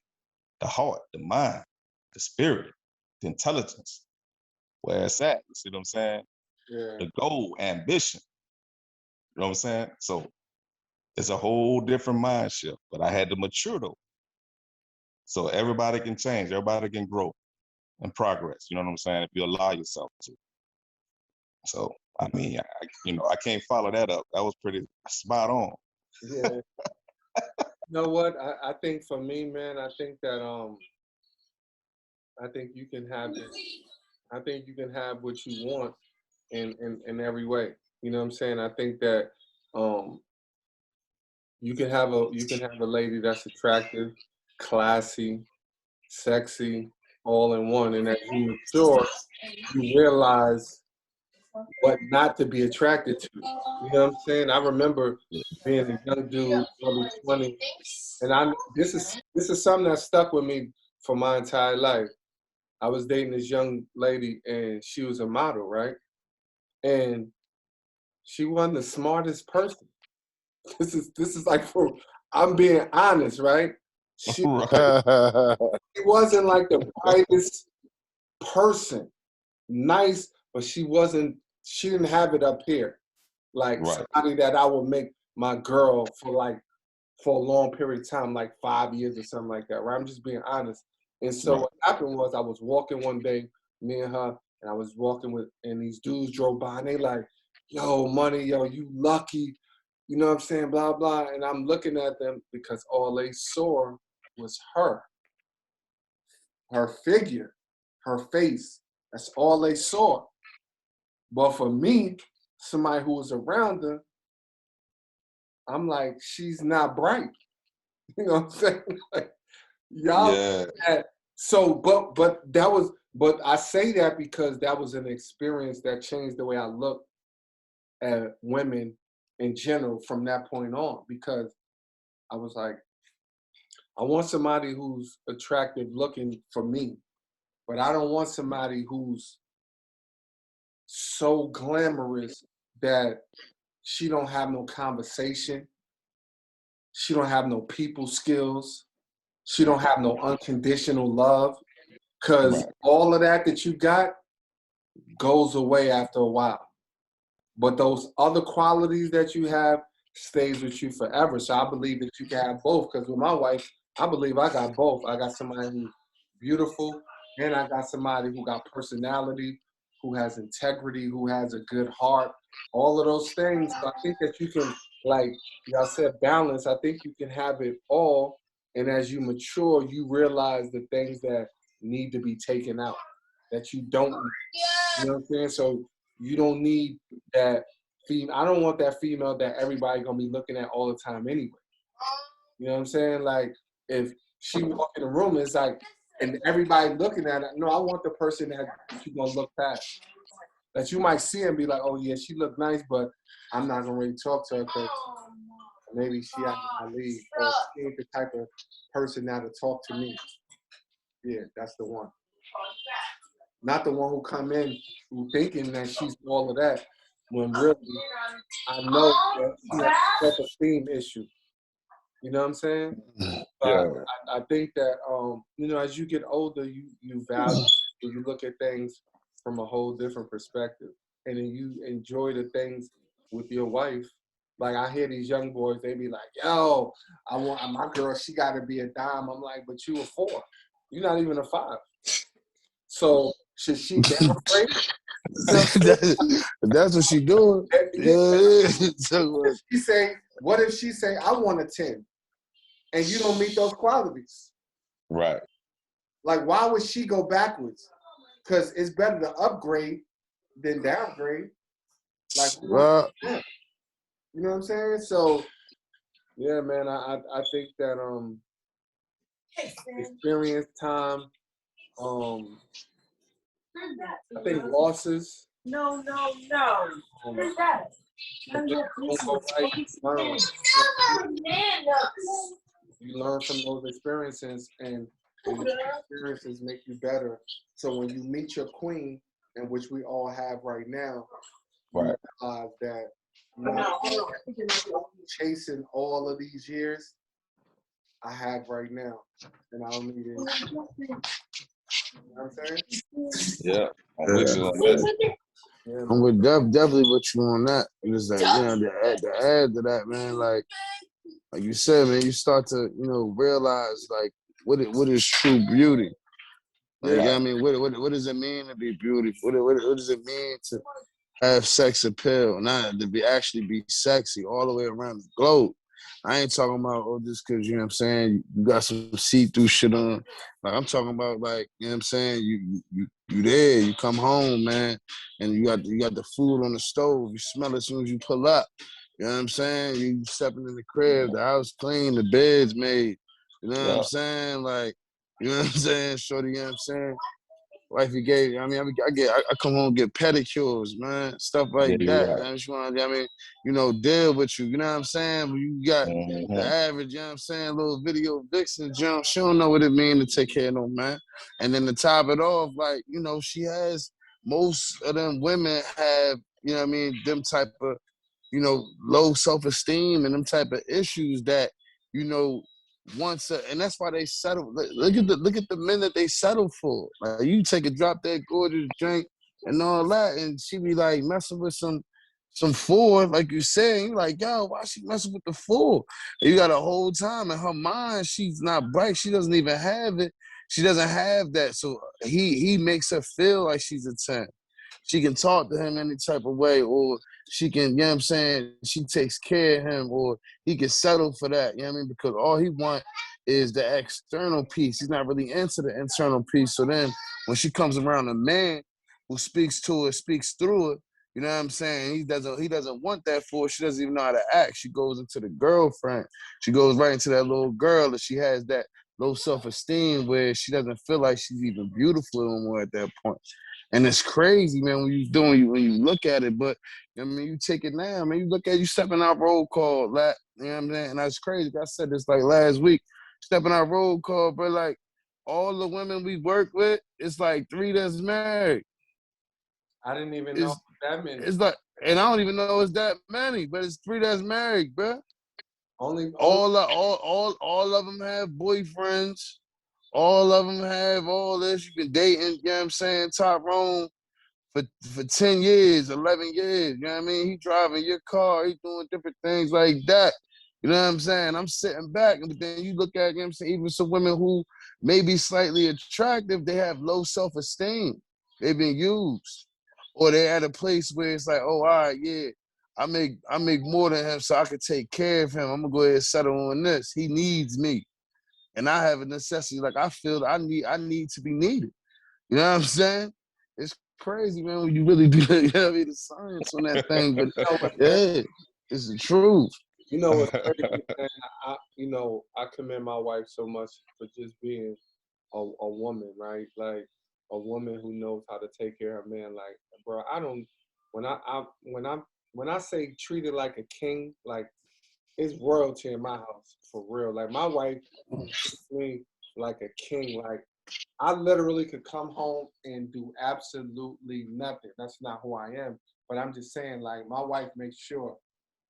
[SPEAKER 2] the heart, the mind, the spirit, the intelligence, where it's at. You see what I'm saying?
[SPEAKER 1] Yeah.
[SPEAKER 2] The goal, ambition. You know what I'm saying? So it's a whole different mind shift. But I had to mature though. So everybody can change, everybody can grow and progress. You know what I'm saying? If you allow yourself to. So I mean, I can't follow that up. That was pretty spot on.
[SPEAKER 1] Yeah. You know what? I think for me, man, I think that I think you can have it. I think you can have what you want in every way. You know what I'm saying? I think that um you can have a lady that's attractive, classy, sexy, all in one. And as you mature, you realize what not to be attracted to. You know what I'm saying? I remember being a young dude, early 20s, and this is something that stuck with me for my entire life. I was dating this young lady, and she was a model, right? And she wasn't the smartest person. This is like for I'm being honest, right? She
[SPEAKER 2] Right,
[SPEAKER 1] she wasn't like the brightest person, nice, but she didn't have it up here. Like
[SPEAKER 2] right,
[SPEAKER 1] somebody that I would make my girl for a long period of time, like 5 years or something like that, right? I'm just being honest. And so
[SPEAKER 2] right,
[SPEAKER 1] what happened was I was walking one day, me and her, and I was walking with, and these dudes drove by and they like, yo, money, yo, you lucky. You know what I'm saying? Blah, blah. And I'm looking at them because all they saw was her figure, her face. That's all they saw. But for me, somebody who was around her, I'm like, she's not bright. You know what I'm saying? Like, y'all
[SPEAKER 2] yeah,
[SPEAKER 1] had, so but that was but I say that because that was an experience that changed the way I look at women in general from that point on, because I was like, I want somebody who's attractive looking for me, but I don't want somebody who's so glamorous that she don't have no conversation, she don't have no people skills, she don't have no unconditional love, because
[SPEAKER 2] right,
[SPEAKER 1] all of that you got goes away after a while. But those other qualities that you have stays with you forever. So I believe that you can have both. Because with my wife, I believe I got both. I got somebody who's beautiful, and I got somebody who got personality, who has integrity, who has a good heart. All of those things. So I think that you can, like y'all said, balance. I think you can have it all. And as you mature, you realize the things that need to be taken out, that you don't need. You know what I'm saying? So you don't need that female. I don't want that female that everybody gonna be looking at all the time anyway. You know what I'm saying? Like if she walk in the room, it's like, and everybody looking at it. No, I want the person that you gonna look past. That you might see and be like, oh yeah, she look nice, but I'm not gonna really talk to her because maybe she out of my league, or she ain't the type of person that'll talk to me. Yeah, that's the one. Not the one who come in who thinking that she's all of that, when really I know that she has a self-esteem issue. You know what I'm saying? But
[SPEAKER 2] yeah,
[SPEAKER 1] I think that as you get older, you value, you look at things from a whole different perspective, and then you enjoy the things with your wife. Like I hear these young boys, they be like, "Yo, I want my girl. She got to be a dime." I'm like, "But you a 4. You're not even a 5. So should she downgrade?" You know what I'm saying?
[SPEAKER 3] That's what she doing.
[SPEAKER 1] Yeah.
[SPEAKER 3] Yeah. So,
[SPEAKER 1] What if she say, I want a 10, and you don't meet those qualities?
[SPEAKER 2] right,
[SPEAKER 1] Like, why would she go backwards? Because it's better to upgrade than downgrade. Like,
[SPEAKER 3] well,
[SPEAKER 1] you know what I'm saying? So, yeah, man, I think that experience, time, um, I think losses.
[SPEAKER 4] No, no, no.
[SPEAKER 1] If things don't go right, you learn from those experiences, and those experiences make you better. So when you meet your queen, and which we all have right now, you
[SPEAKER 2] right.
[SPEAKER 1] realize that chasing all of these years I have right now, and I don't need it. You know what I'm saying?
[SPEAKER 2] Yeah, I'm with you on that.
[SPEAKER 1] Yeah,
[SPEAKER 3] I'm
[SPEAKER 1] man.
[SPEAKER 3] with definitely with you on that. It's like, to add to that, man, like you said, man, you start to, realize like what is true beauty. Like,
[SPEAKER 1] Yeah,
[SPEAKER 3] I mean, what does it mean to be beautiful? What does it mean to have sex appeal, not to be actually be sexy all the way around the globe? I ain't talking about just cause you know what I'm saying, you got some see-through shit on. Like I'm talking about like, you know what I'm saying, you there, you come home, man, and you got the food on the stove, you smell it as soon as you pull up. You know what I'm saying? You stepping in the crib, the house clean, the bed's made. You know what I'm
[SPEAKER 2] Yeah,
[SPEAKER 3] saying? Like, you know what I'm saying, shorty, you know what I'm saying? Wifey gave, I mean, I come home and get pedicures, man, stuff
[SPEAKER 2] yeah,
[SPEAKER 3] like
[SPEAKER 2] you're
[SPEAKER 3] that.
[SPEAKER 2] right.
[SPEAKER 3] Deal with you. You know what I'm saying? When you got the
[SPEAKER 2] Mm-hmm.
[SPEAKER 3] average, you know what I'm saying, little video vixen jump, she don't know what it means to take care of no man. And then to top it off, like, she has, most of them women have, them type of, low self-esteem and them type of issues that, you know, and that's why they settle. Look at the men that they settle for. Like you take a drop that gorgeous drink and all that, and she be like messing with some Ford, like you said. You like, yo, why she messing with the Ford? And you got a whole time in her mind, she's not bright. She doesn't even have it. She doesn't have that. So he makes her feel like she's a 10. She can talk to him any type of way, or she can, you know what I'm saying, she takes care of him, or he can settle for that, you know what I mean? Because all he wants is the external piece. He's not really into the internal piece. So then when she comes around a man who speaks to her, speaks through her, you know what I'm saying? He doesn't want that for her. She doesn't even know how to act. She goes into the girlfriend. She goes right into that little girl, and she has that low self-esteem where she doesn't feel like she's even beautiful anymore at that point. And it's crazy, man, when you look at it. But I mean, you take it now, man. You stepping out roll call, like, you know what I'm saying? And that's crazy. I said this like last week, stepping out roll call, but like all the women we work with, it's like 3 that's married.
[SPEAKER 1] I didn't even know
[SPEAKER 3] It's
[SPEAKER 1] that many.
[SPEAKER 3] it's like, and I don't even know it's that many, but it's 3 that's married, bro.
[SPEAKER 1] Only
[SPEAKER 3] All of them have boyfriends. All of them have all this. You been dating, you know what I'm saying, Tyrone, for 10 years, 11 years. You know what I mean? He driving your car. He doing different things like that. You know what I'm saying? I'm sitting back, but then you look at, you know what I'm saying, even some women who may be slightly attractive, they have low self-esteem. They've been used. Or they're at a place where it's like, oh, all right, yeah, I make more than him, so I can take care of him. I'm gonna go ahead and settle on this. He needs me. And I have a necessity, like I feel that I need to be needed. You know what I'm saying? It's crazy, man, when you really do that, you know what I mean, the science on that thing. But
[SPEAKER 1] you know what's crazy.
[SPEAKER 3] yeah, it's the truth.
[SPEAKER 1] You know what's crazy, man. I commend my wife so much for just being a woman, right? Like a woman who knows how to take care of her man. Like, bro, I don't. When I say treated like a king, like it's royalty in my house for real. Like my wife treats me like a king. Like I literally could come home and do absolutely nothing. That's not who I am. But I'm just saying, like my wife makes sure.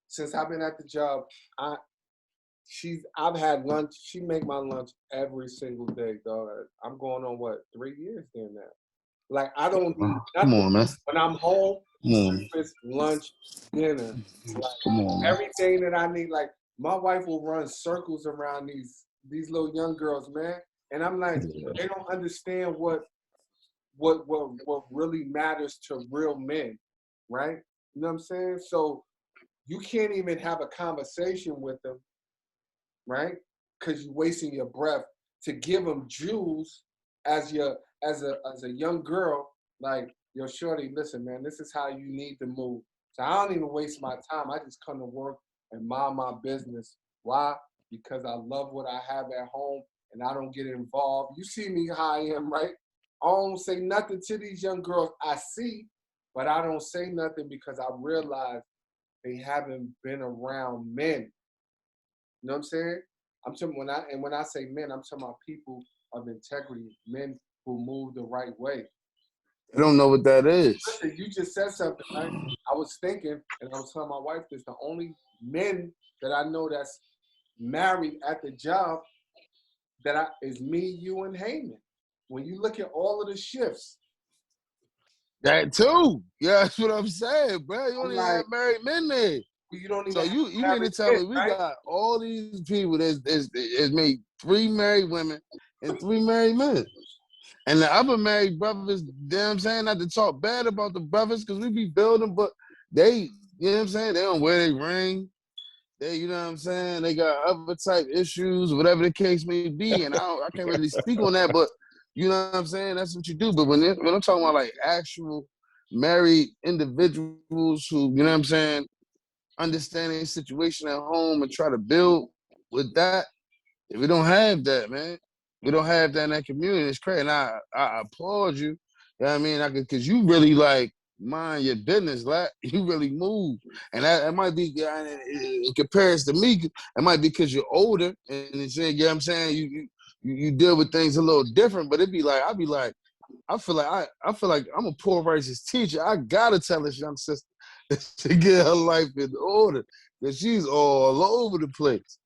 [SPEAKER 1] Since I've been at the job, I I've had lunch. She make my lunch every single day, dog. I'm going on what 3 years there now. Like I don't need
[SPEAKER 3] Come
[SPEAKER 1] nothing.
[SPEAKER 3] on, man.
[SPEAKER 1] When I'm home,
[SPEAKER 3] Come on.
[SPEAKER 1] breakfast, lunch, dinner, like
[SPEAKER 3] Come on, man.
[SPEAKER 1] everything that I need. Like my wife will run circles around these little young girls, man. And I'm like, they don't understand what really matters to real men, right? You know what I'm saying? So you can't even have a conversation with them, right? Because you're wasting your breath to give them jewels as a young girl. Like, yo, shorty, listen, man, this is how you need to move. So I don't even waste my time. I just come to work and mind my business. Why? Because I love what I have at home and I don't get involved. You see me how I am, right? I don't say nothing to these young girls I see, but I don't say nothing because I realize they haven't been around men. You know what I'm saying? When I say men, I'm talking about people of integrity, men who move the right way.
[SPEAKER 3] I don't know what that is.
[SPEAKER 1] Listen, you just said something, right? I was thinking, and I was telling my wife this: the only men that I know that's married at the job is me, you, and Heyman. When you look at all of the shifts,
[SPEAKER 3] That too. Yeah, that's what I'm saying, bro. You
[SPEAKER 1] I'm
[SPEAKER 3] only
[SPEAKER 1] like,
[SPEAKER 3] have married men there.
[SPEAKER 1] you don't
[SPEAKER 3] So
[SPEAKER 1] even have
[SPEAKER 3] you mean
[SPEAKER 1] married
[SPEAKER 3] to tell
[SPEAKER 1] men,
[SPEAKER 3] me we
[SPEAKER 1] right?
[SPEAKER 3] got all these people that's made 3 married women and 3 married men. And the other married brothers, you know what I'm saying? Not to talk bad about the brothers, because we be building, but they, you know what I'm saying? They don't wear their ring. They, you know what I'm saying? They got other type issues, whatever the case may be, and I can't really speak on that, but you know what I'm saying? That's what you do. But when I'm talking about like actual married individuals who, you know what I'm saying, understanding the situation at home and try to build with that, we don't have that, man. We don't have that in that community. It's crazy. And I applaud you. You know what I mean? Because you really like mind your business, like you really move. And that might be in comparison to me, it might be because you're older and it's, you know what I'm saying? You deal with things a little different, but it'd be like, I'd be like, I feel like I'm a poor righteous teacher. I gotta tell this young sister to get her life in order. Because she's all over the place.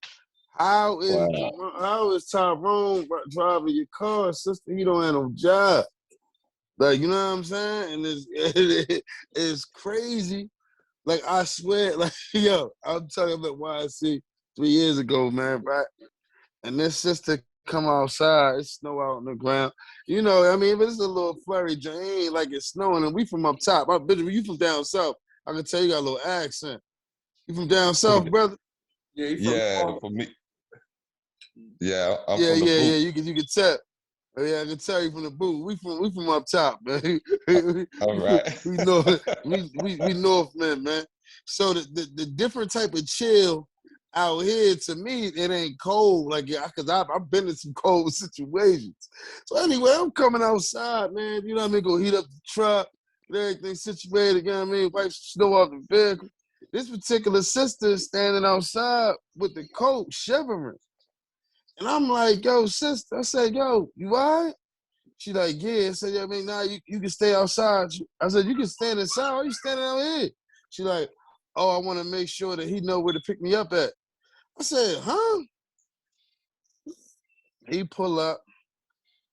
[SPEAKER 2] Wow.
[SPEAKER 3] How is Tyrone driving your car, sister? He don't have no job. Like, you know what I'm saying? And it's crazy. Like, I swear, like, yo, I'm telling you about YC 3 years ago, man, right? And this sister come outside, it's snow out on the ground. You know, I mean, but it's a little flurry, it ain't like it's snowing, and we from up top. I bet you from down south. I can tell you got a little accent. You from down south, brother?
[SPEAKER 1] Yeah, he from
[SPEAKER 2] Yeah, for me. Yeah, I'm
[SPEAKER 3] Yeah,
[SPEAKER 2] from the
[SPEAKER 3] yeah, yeah.
[SPEAKER 2] boot.
[SPEAKER 3] You can tell. Yeah, I can tell you from the booth. We from up top, man.
[SPEAKER 2] All right.
[SPEAKER 3] we know we Northmen, man. So the different type of chill out here, to me, it ain't cold. Like, yeah, because I've been in some cold situations. So anyway, I'm coming outside, man. You know what I mean? Go heat up the truck, get everything situated. You know what I mean? Wipe snow off the vehicle. This particular sister is standing outside with the coat, shivering. And I'm like, yo, sister. I said, yo, you all right? She like, yeah. I said, yeah, I mean, nah, you can stay outside. I said, you can stand inside. Why you standing out here? She like, oh, I want to make sure that he know where to pick me up at. I said, huh? He pull up.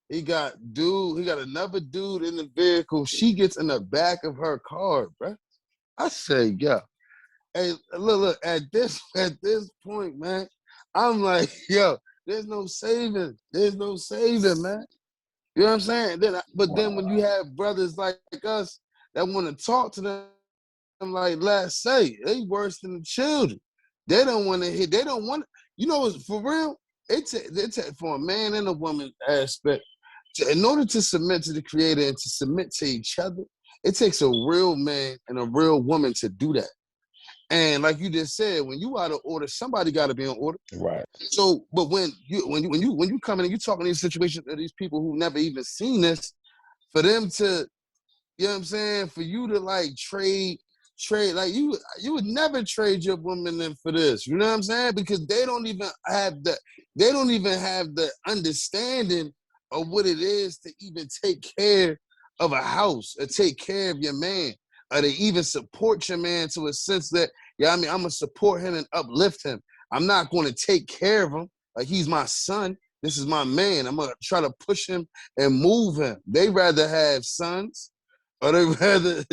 [SPEAKER 3] He got another dude in the vehicle. She gets in the back of her car, bro. I say, yeah. Hey, look, at this point, man, I'm like, yo, there's no saving. There's no saving, man. You know what I'm saying? But then when you have brothers like us that want to talk to them, like let's say, they worse than the children. They don't want to hit. They don't want. You know, for real. It's for a man and a woman aspect. In order to submit to the Creator and to submit to each other, it takes a real man and a real woman to do that. And like you just said, when you out of order, somebody got to be in order.
[SPEAKER 2] Right.
[SPEAKER 3] So, but when you come in and you talk in these situations to these people who never even seen this, for them to, you know what I'm saying, for you to like trade, like you would never trade your woman in for this. You know what I'm saying? Because they don't even have the understanding of what it is to even take care of a house or take care of your man, or to even support your man to a sense that, yeah, I mean, I'm gonna support him and uplift him. I'm not going to take care of him like he's my son. This is my man. I'm gonna try to push him and move him. They rather have sons, or they rather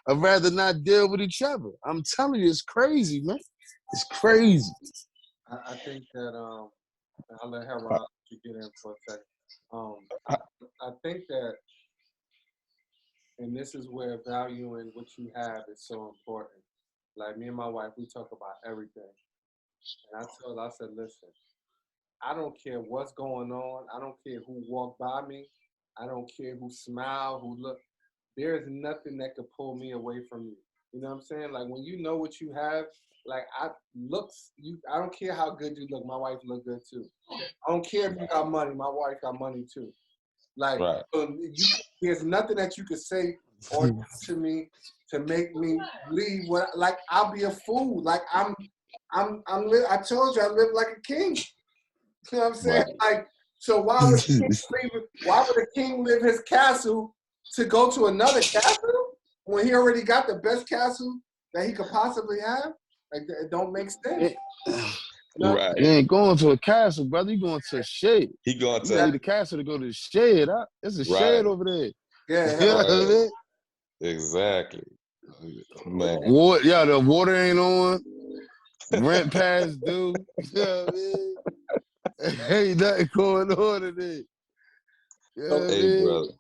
[SPEAKER 3] I'd rather not deal with each other. I'm telling you, it's crazy, man. It's crazy.
[SPEAKER 1] I think that I'll let Harold you get in for a second. I, I think that, and this is where valuing what you have is so important. Like me and my wife, we talk about everything, and I said, listen, I don't care what's going on. I don't care who walked by me. I don't care who smiled, who looked. There is nothing that could pull me away from you. You know what I'm saying? Like when you know what you have, like I don't care how good you look. My wife look good too. I don't care if you got money. My wife got money too. Like
[SPEAKER 2] Right.
[SPEAKER 1] there's nothing that you could say or do to me to make me leave. What like I'll be a fool. Like I told you I live like a king. You know what I'm saying?
[SPEAKER 2] Right.
[SPEAKER 1] Like, so why would a king leave his castle to go to another castle when he already got the best castle that he could possibly have? Like, it don't make sense. You know what
[SPEAKER 2] Right.
[SPEAKER 3] You ain't going to a castle, brother. You going to a shed.
[SPEAKER 2] He going
[SPEAKER 3] You gotta
[SPEAKER 2] to
[SPEAKER 3] leave the castle to go to the shed. Huh? There's a shed
[SPEAKER 2] right.
[SPEAKER 3] over there.
[SPEAKER 1] I'm saying?
[SPEAKER 3] You
[SPEAKER 1] Yeah,
[SPEAKER 3] know what I
[SPEAKER 2] Right.
[SPEAKER 3] mean?
[SPEAKER 2] Exactly. Man.
[SPEAKER 3] Water, yeah, the water ain't on. Rent past due. You know what I mean? Ain't nothing going on today. You know
[SPEAKER 1] so
[SPEAKER 3] what I
[SPEAKER 2] Hey,
[SPEAKER 3] mean?
[SPEAKER 2] brother.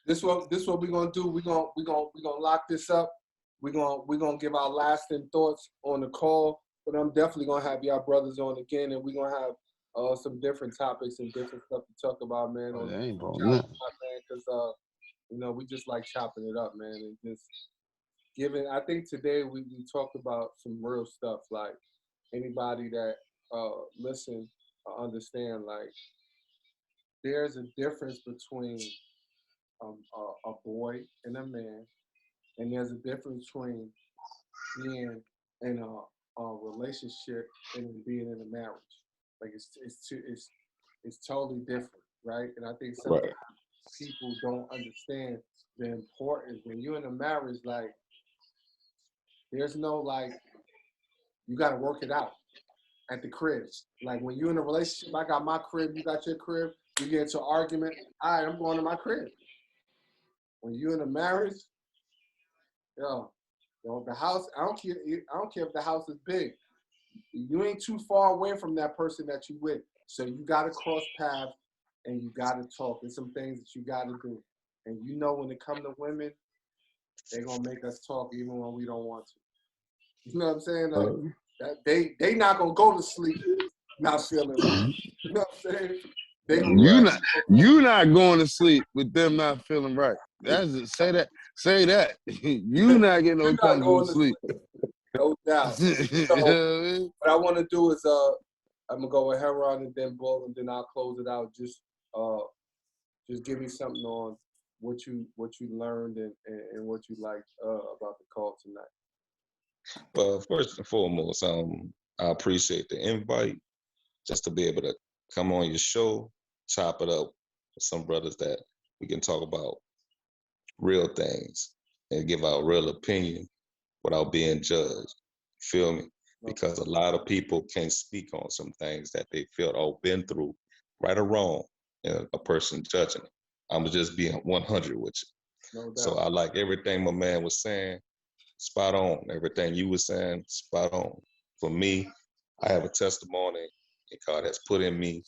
[SPEAKER 1] this what we're gonna do. We're gonna lock this up. We're gonna give our lasting thoughts on the call. But I'm definitely gonna have y'all brothers on again, and we're gonna have some different topics and different stuff to talk about, man. On
[SPEAKER 3] That ain't about
[SPEAKER 1] Chop
[SPEAKER 3] nothing.
[SPEAKER 1] Shop, man, because we just like chopping it up, man, and just giving. I think today we talked about some real stuff. Like anybody that listen, understand, like there's a difference between a boy and a man, and there's a difference between being in a relationship and being in a marriage. Like it's totally different, right? And I think sometimes
[SPEAKER 2] Right.
[SPEAKER 1] people don't understand the importance when you're in a marriage. Like there's no like you got to work it out at the crib. Like when you're in a relationship, I got my crib, you got your crib. You get into an argument. All right, I'm going to my crib. When you're in a marriage, the house. I don't care. I don't care if the house is big. You ain't too far away from that person that you with. So you gotta cross paths and you gotta talk. There's some things that you gotta do. And you know when it come to women, they gonna make us talk even when we don't want to. You know what I'm saying? Like that, they not gonna go to sleep not feeling right. You know what I'm saying? They gonna
[SPEAKER 2] Right.
[SPEAKER 3] You not going to sleep with them not feeling right. That's it. Say that. Say that. You not getting no
[SPEAKER 1] you're not
[SPEAKER 3] comfortable
[SPEAKER 1] going to
[SPEAKER 3] sleep.
[SPEAKER 1] sleep, no doubt.
[SPEAKER 3] You
[SPEAKER 1] So
[SPEAKER 3] know what I mean?
[SPEAKER 1] what I want to do is I'm gonna go with Heron and then Bull and then I'll close it out. Just give me something on what you learned and what you liked about the call tonight.
[SPEAKER 2] Well, first and foremost, I appreciate the invite just to be able to come on your show, chop it up with some brothers that we can talk about real things and give our real opinion without being judged. Feel me? Because a lot of people can't speak on some things that they felt or been through, right or wrong, and a person judging it. I'm just being 100 with you.
[SPEAKER 1] No doubt.
[SPEAKER 2] So I like everything my man was saying, spot on. Everything you were saying, spot on. For me, I have a testimony that God has put in me,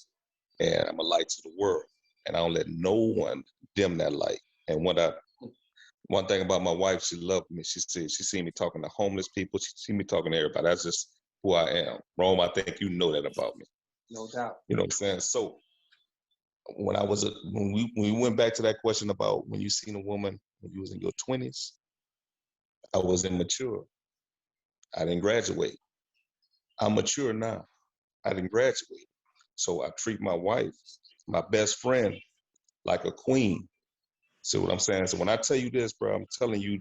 [SPEAKER 2] and I'm a light to the world. And I don't let no one dim that light. And one thing about my wife, she loved me. She said she seen me talking to homeless people. She seen me talking to everybody. That's just who I am. Rome, I think you know that about me.
[SPEAKER 1] No doubt.
[SPEAKER 2] You know what I'm saying? So when we went back to that question about when you seen a woman when you was in your 20s, I was immature. I didn't graduate. I'm mature now. I didn't graduate. So I treat my wife, my best friend, like a queen. See what I'm saying? So when I tell you this, bro, I'm telling you,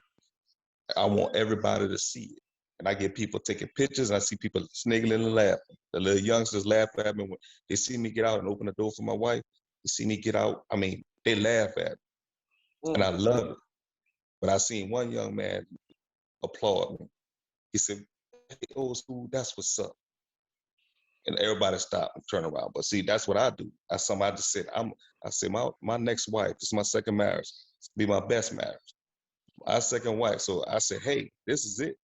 [SPEAKER 2] I want everybody to see it. And I get people taking pictures, and I see people sniggling and laughing. The little youngsters laugh at me when they see me get out and open the door for my wife. They see me get out. I mean, they laugh at me, and I love it. But I seen one young man applaud me. He said, "Hey, old school, that's what's up." And everybody stopped and turned around. But see, that's what I do. I just said, I said, my next wife, this is my second marriage, be my best marriage. My second wife. So I said, hey, this is it.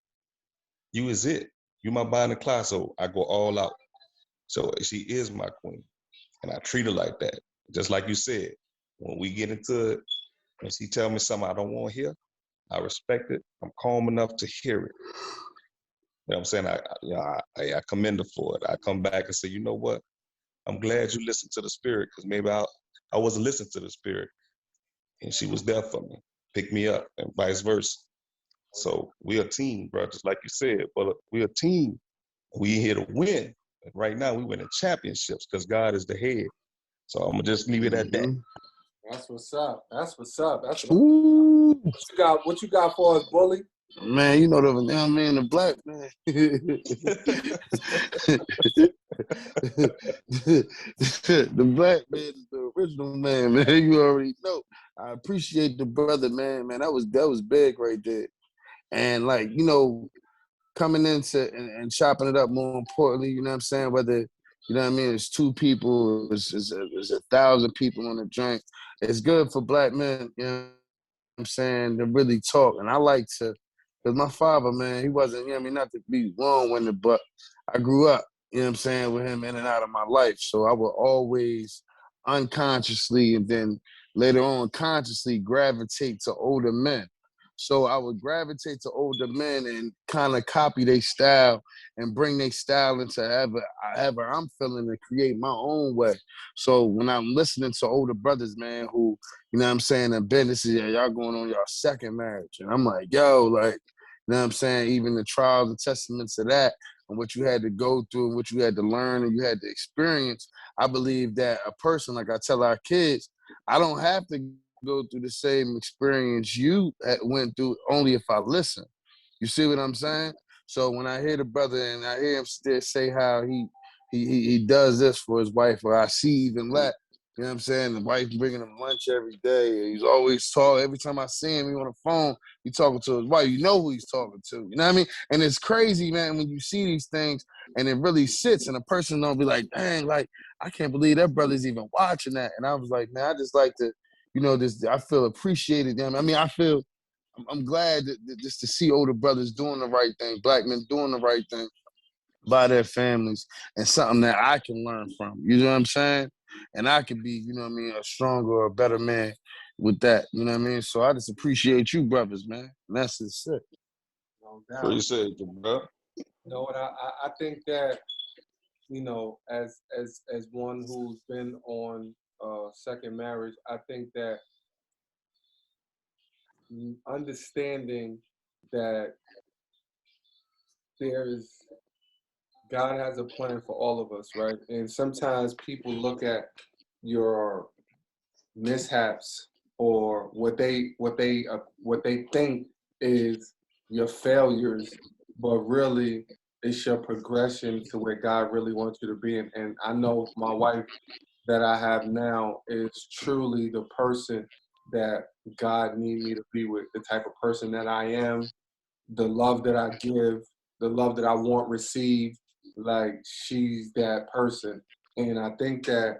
[SPEAKER 2] You is it. You my Bonnie Clyde. So I go all out. So she is my queen. And I treat her like that. Just like you said, when we get into it, when she tell me something I don't want to hear, I respect it. I'm calm enough to hear it. You know what I'm saying? I commend her for it. I come back and say, you know what? I'm glad you listened to the spirit, because maybe I wasn't listening to the spirit, and she was there for me, pick me up, and vice versa. So we're a team, bro, just like you said. But we're a team. We here to win. And right now, we winning championships because God is the head. So I'm gonna just leave it at that.
[SPEAKER 1] That's what's up. That's what's up. That's what,
[SPEAKER 3] Ooh.
[SPEAKER 1] what you got for us, Bully?
[SPEAKER 3] Man, you know I mean, the black man. The black man is the original man, man. You already know. I appreciate the brother, man. Man, that was big right there. And like, coming into and chopping it up more importantly, you know what I'm saying? Whether, you know what I mean, it's two people, it's 1,000 people on the joint. It's good for black men, you know what I'm saying, to really talk. And I like to, because my father, man, he wasn't, you know what I mean, not to be long-winded, but I grew up, you know what I'm saying, with him in and out of my life. So I would always unconsciously and then later on consciously gravitate to older men. So I would gravitate to older men and kind of copy their style and bring their style into however I'm feeling and create my own way. So when I'm listening to older brothers, man, who, you know what I'm saying, and Ben, this is y'all going on your second marriage. And I'm like, yo, like, you know what I'm saying? Even the trials and testaments of that and what you had to go through and what you had to learn and you had to experience. I believe that a person, like I tell our kids, I don't have to go through the same experience you went through only if I listen. You see what I'm saying? So when I hear the brother and I hear him still say how he does this for his wife, or I see even that, you know what I'm saying? The wife bringing him lunch every day. And he's always talking. Every time I see him, he on the phone, he talking to his wife. You know who he's talking to. You know what I mean? And it's crazy, man, when you see these things and it really sits and a person don't be like, dang, like, I can't believe that brother's even watching that. And I was like, man, I just like to, you know, this. I feel appreciated. I mean, I'm glad just to see older brothers doing the right thing, black men doing the right thing by their families, and something that I can learn from. You know what I'm saying? And I could be, you know what I mean, a stronger or a better man with that. You know what I mean? So I just appreciate you, brothers, man. And that's just it.
[SPEAKER 1] No doubt.
[SPEAKER 2] Appreciate you, bro.
[SPEAKER 1] You know what? I think that, you know, as one who's been on second marriage, I think that understanding that there's God has a plan for all of us, right? And sometimes people look at your mishaps or what they think is your failures, but really it's your progression to where God really wants you to be. And I know my wife that I have now is truly the person that God need me to be with, the type of person that I am, the love that I give, the love that I want received. Like she's that person. And I think that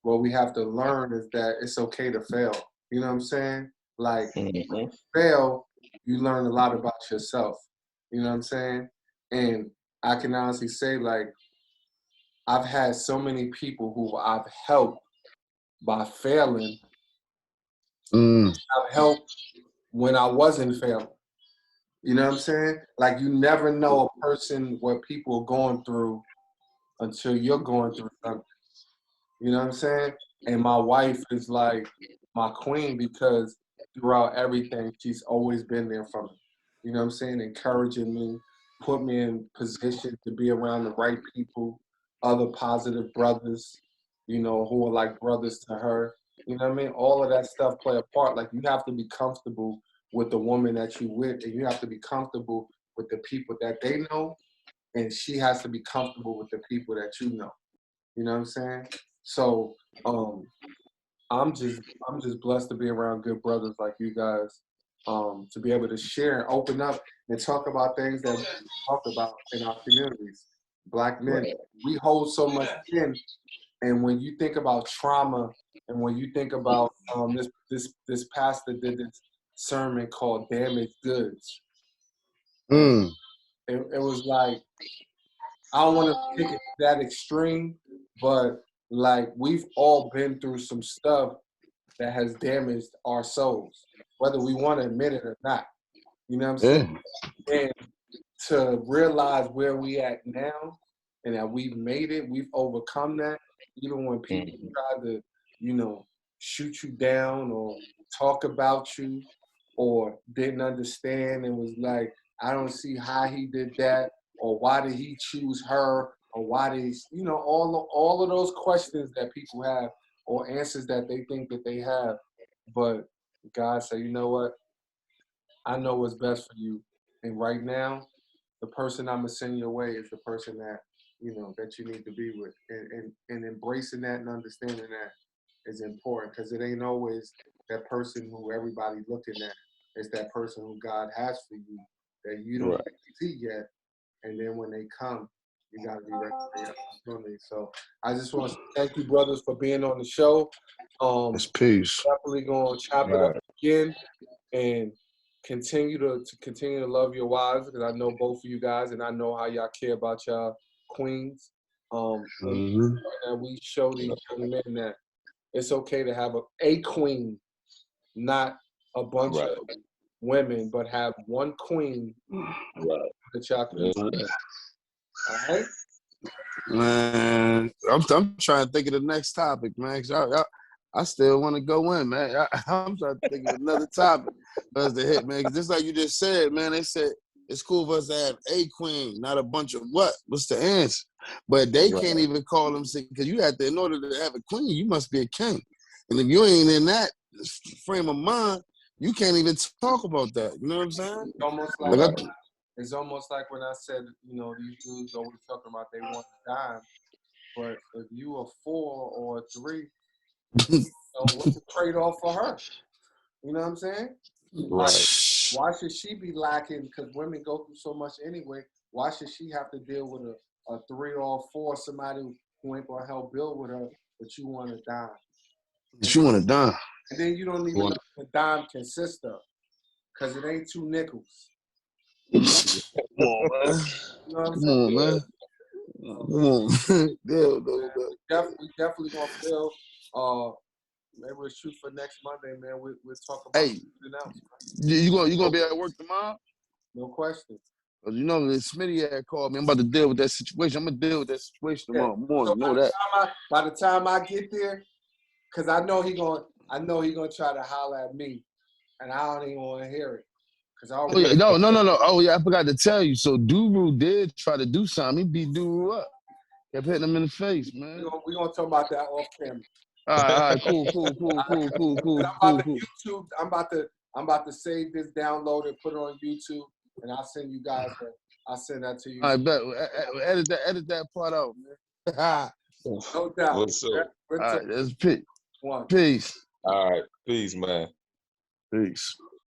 [SPEAKER 1] what we have to learn is that it's okay to fail. You know what I'm saying? Like
[SPEAKER 2] Mm-hmm.
[SPEAKER 1] fail, you learn a lot about yourself. You know what I'm saying? And I can honestly say, like, I've had so many people who I've helped by failing.
[SPEAKER 3] Mm.
[SPEAKER 1] I've helped when I wasn't failing. You know what I'm saying? Like you never know a person what people are going through until you're going through something. You know what I'm saying? And my wife is like my queen because throughout everything, she's always been there for me. You know what I'm saying? Encouraging me, put me in position to be around the right people, other positive brothers, you know, who are like brothers to her. You know what I mean? All of that stuff play a part. Like you have to be comfortable with the woman that you with, and you have to be comfortable with the people that they know, and she has to be comfortable with the people that you know. You know what I'm saying? So um, I'm just blessed to be around good brothers like you guys, to be able to share and open up and talk about things that we talk about in our communities. Black men,
[SPEAKER 2] Right.
[SPEAKER 1] we hold so much in, and when you think about trauma, and when you think about this pastor did this sermon called "Damaged Goods," and
[SPEAKER 3] Mm.
[SPEAKER 1] it was like I don't want to take it that extreme, but like we've all been through some stuff that has damaged our souls, whether we want to admit it or not. You know what I'm saying?
[SPEAKER 3] Yeah.
[SPEAKER 1] And to realize where we at now and that we've made it, we've overcome that, even when people
[SPEAKER 2] Mm-hmm.
[SPEAKER 1] try to, you know, shoot you down or talk about you or didn't understand and was like, I don't see how he did that, or why did he choose her, or why did he, you know, all of those questions that people have or answers that they think that they have. But God said, you know what? I know what's best for you. And right now, the person I'm gonna send your way is the person that you know that you need to be with, and embracing that and understanding that is important because it ain't always that person who everybody's looking at. It's that person who God has for you that you don't
[SPEAKER 2] Right.
[SPEAKER 1] see yet, and then when they come, you gotta be ready for the opportunity. So I just want to thank you, brothers, for being on the show.
[SPEAKER 3] It's peace.
[SPEAKER 1] Definitely gonna chop it up
[SPEAKER 2] Right.
[SPEAKER 1] again and continue to love your wives because I know both of you guys and I know how y'all care about y'all queens.
[SPEAKER 3] Mm-hmm.
[SPEAKER 1] And we show these young men that it's okay to have a queen, not a bunch
[SPEAKER 2] Right.
[SPEAKER 1] of women, but have one queen
[SPEAKER 2] Right.
[SPEAKER 1] that y'all can
[SPEAKER 2] Yes,
[SPEAKER 1] enjoy. All right?
[SPEAKER 3] Man, I'm trying to think of the next topic, man. 'Cause I still want to go in, man. I'm trying to think of another topic for us to hit, man. 'Cause just like you just said, man, they said it's cool for us to have a queen, not a bunch of what? What's the answer? But they
[SPEAKER 2] Right.
[SPEAKER 3] can't even call them, because you have to, in order to have a queen, you must be a king. And if you ain't in that frame of mind, you can't even talk about that. You know what I'm saying?
[SPEAKER 2] Right.
[SPEAKER 1] It's almost like when I said, you know, these dudes always talking about they want a dime, but if you a 4 or a 3, so what's the trade-off for her? You know what I'm saying? Like,
[SPEAKER 2] Right.
[SPEAKER 1] why should she be lacking? Because women go through so much anyway. Why should she have to deal with a 3 or a 4, somebody who ain't gonna help build with her, but you want a dime?
[SPEAKER 3] You want to die.
[SPEAKER 1] And then you don't even know what a dime consists of, because it ain't 2 nickels.
[SPEAKER 3] Come on, man.
[SPEAKER 1] You know what I'm
[SPEAKER 3] Come
[SPEAKER 1] saying?
[SPEAKER 3] on, man. Come on.
[SPEAKER 1] We definitely gonna feel. Maybe we'll shoot for next Monday, man. We'll talk about
[SPEAKER 3] Hey,
[SPEAKER 1] something else.
[SPEAKER 3] you gonna be at work tomorrow?
[SPEAKER 1] No question.
[SPEAKER 3] You know, Smitty had called me. I'm about to deal with that situation. I'm gonna deal with that situation
[SPEAKER 1] Yeah.
[SPEAKER 3] tomorrow morning.
[SPEAKER 1] So
[SPEAKER 3] Know that.
[SPEAKER 1] by the time I get there, because I know he gonna try to holler at me, and I don't even want to hear it, because I
[SPEAKER 3] Oh
[SPEAKER 1] already
[SPEAKER 3] yeah, no. Oh yeah, I forgot to tell you. So Duru did try to do something. He beat Duru up. Kept hitting him in the face, man.
[SPEAKER 1] we gonna talk about that off camera.
[SPEAKER 3] All right, cool.
[SPEAKER 1] I'm about to save this, download it, put it on YouTube, and I'll send you guys. I'll send that to you.
[SPEAKER 3] All right, bet. Edit that part out, man.
[SPEAKER 1] No doubt.
[SPEAKER 2] What's up?
[SPEAKER 3] All right, that's peace.
[SPEAKER 1] One.
[SPEAKER 3] Peace.
[SPEAKER 2] All right. Peace, man.
[SPEAKER 3] Peace.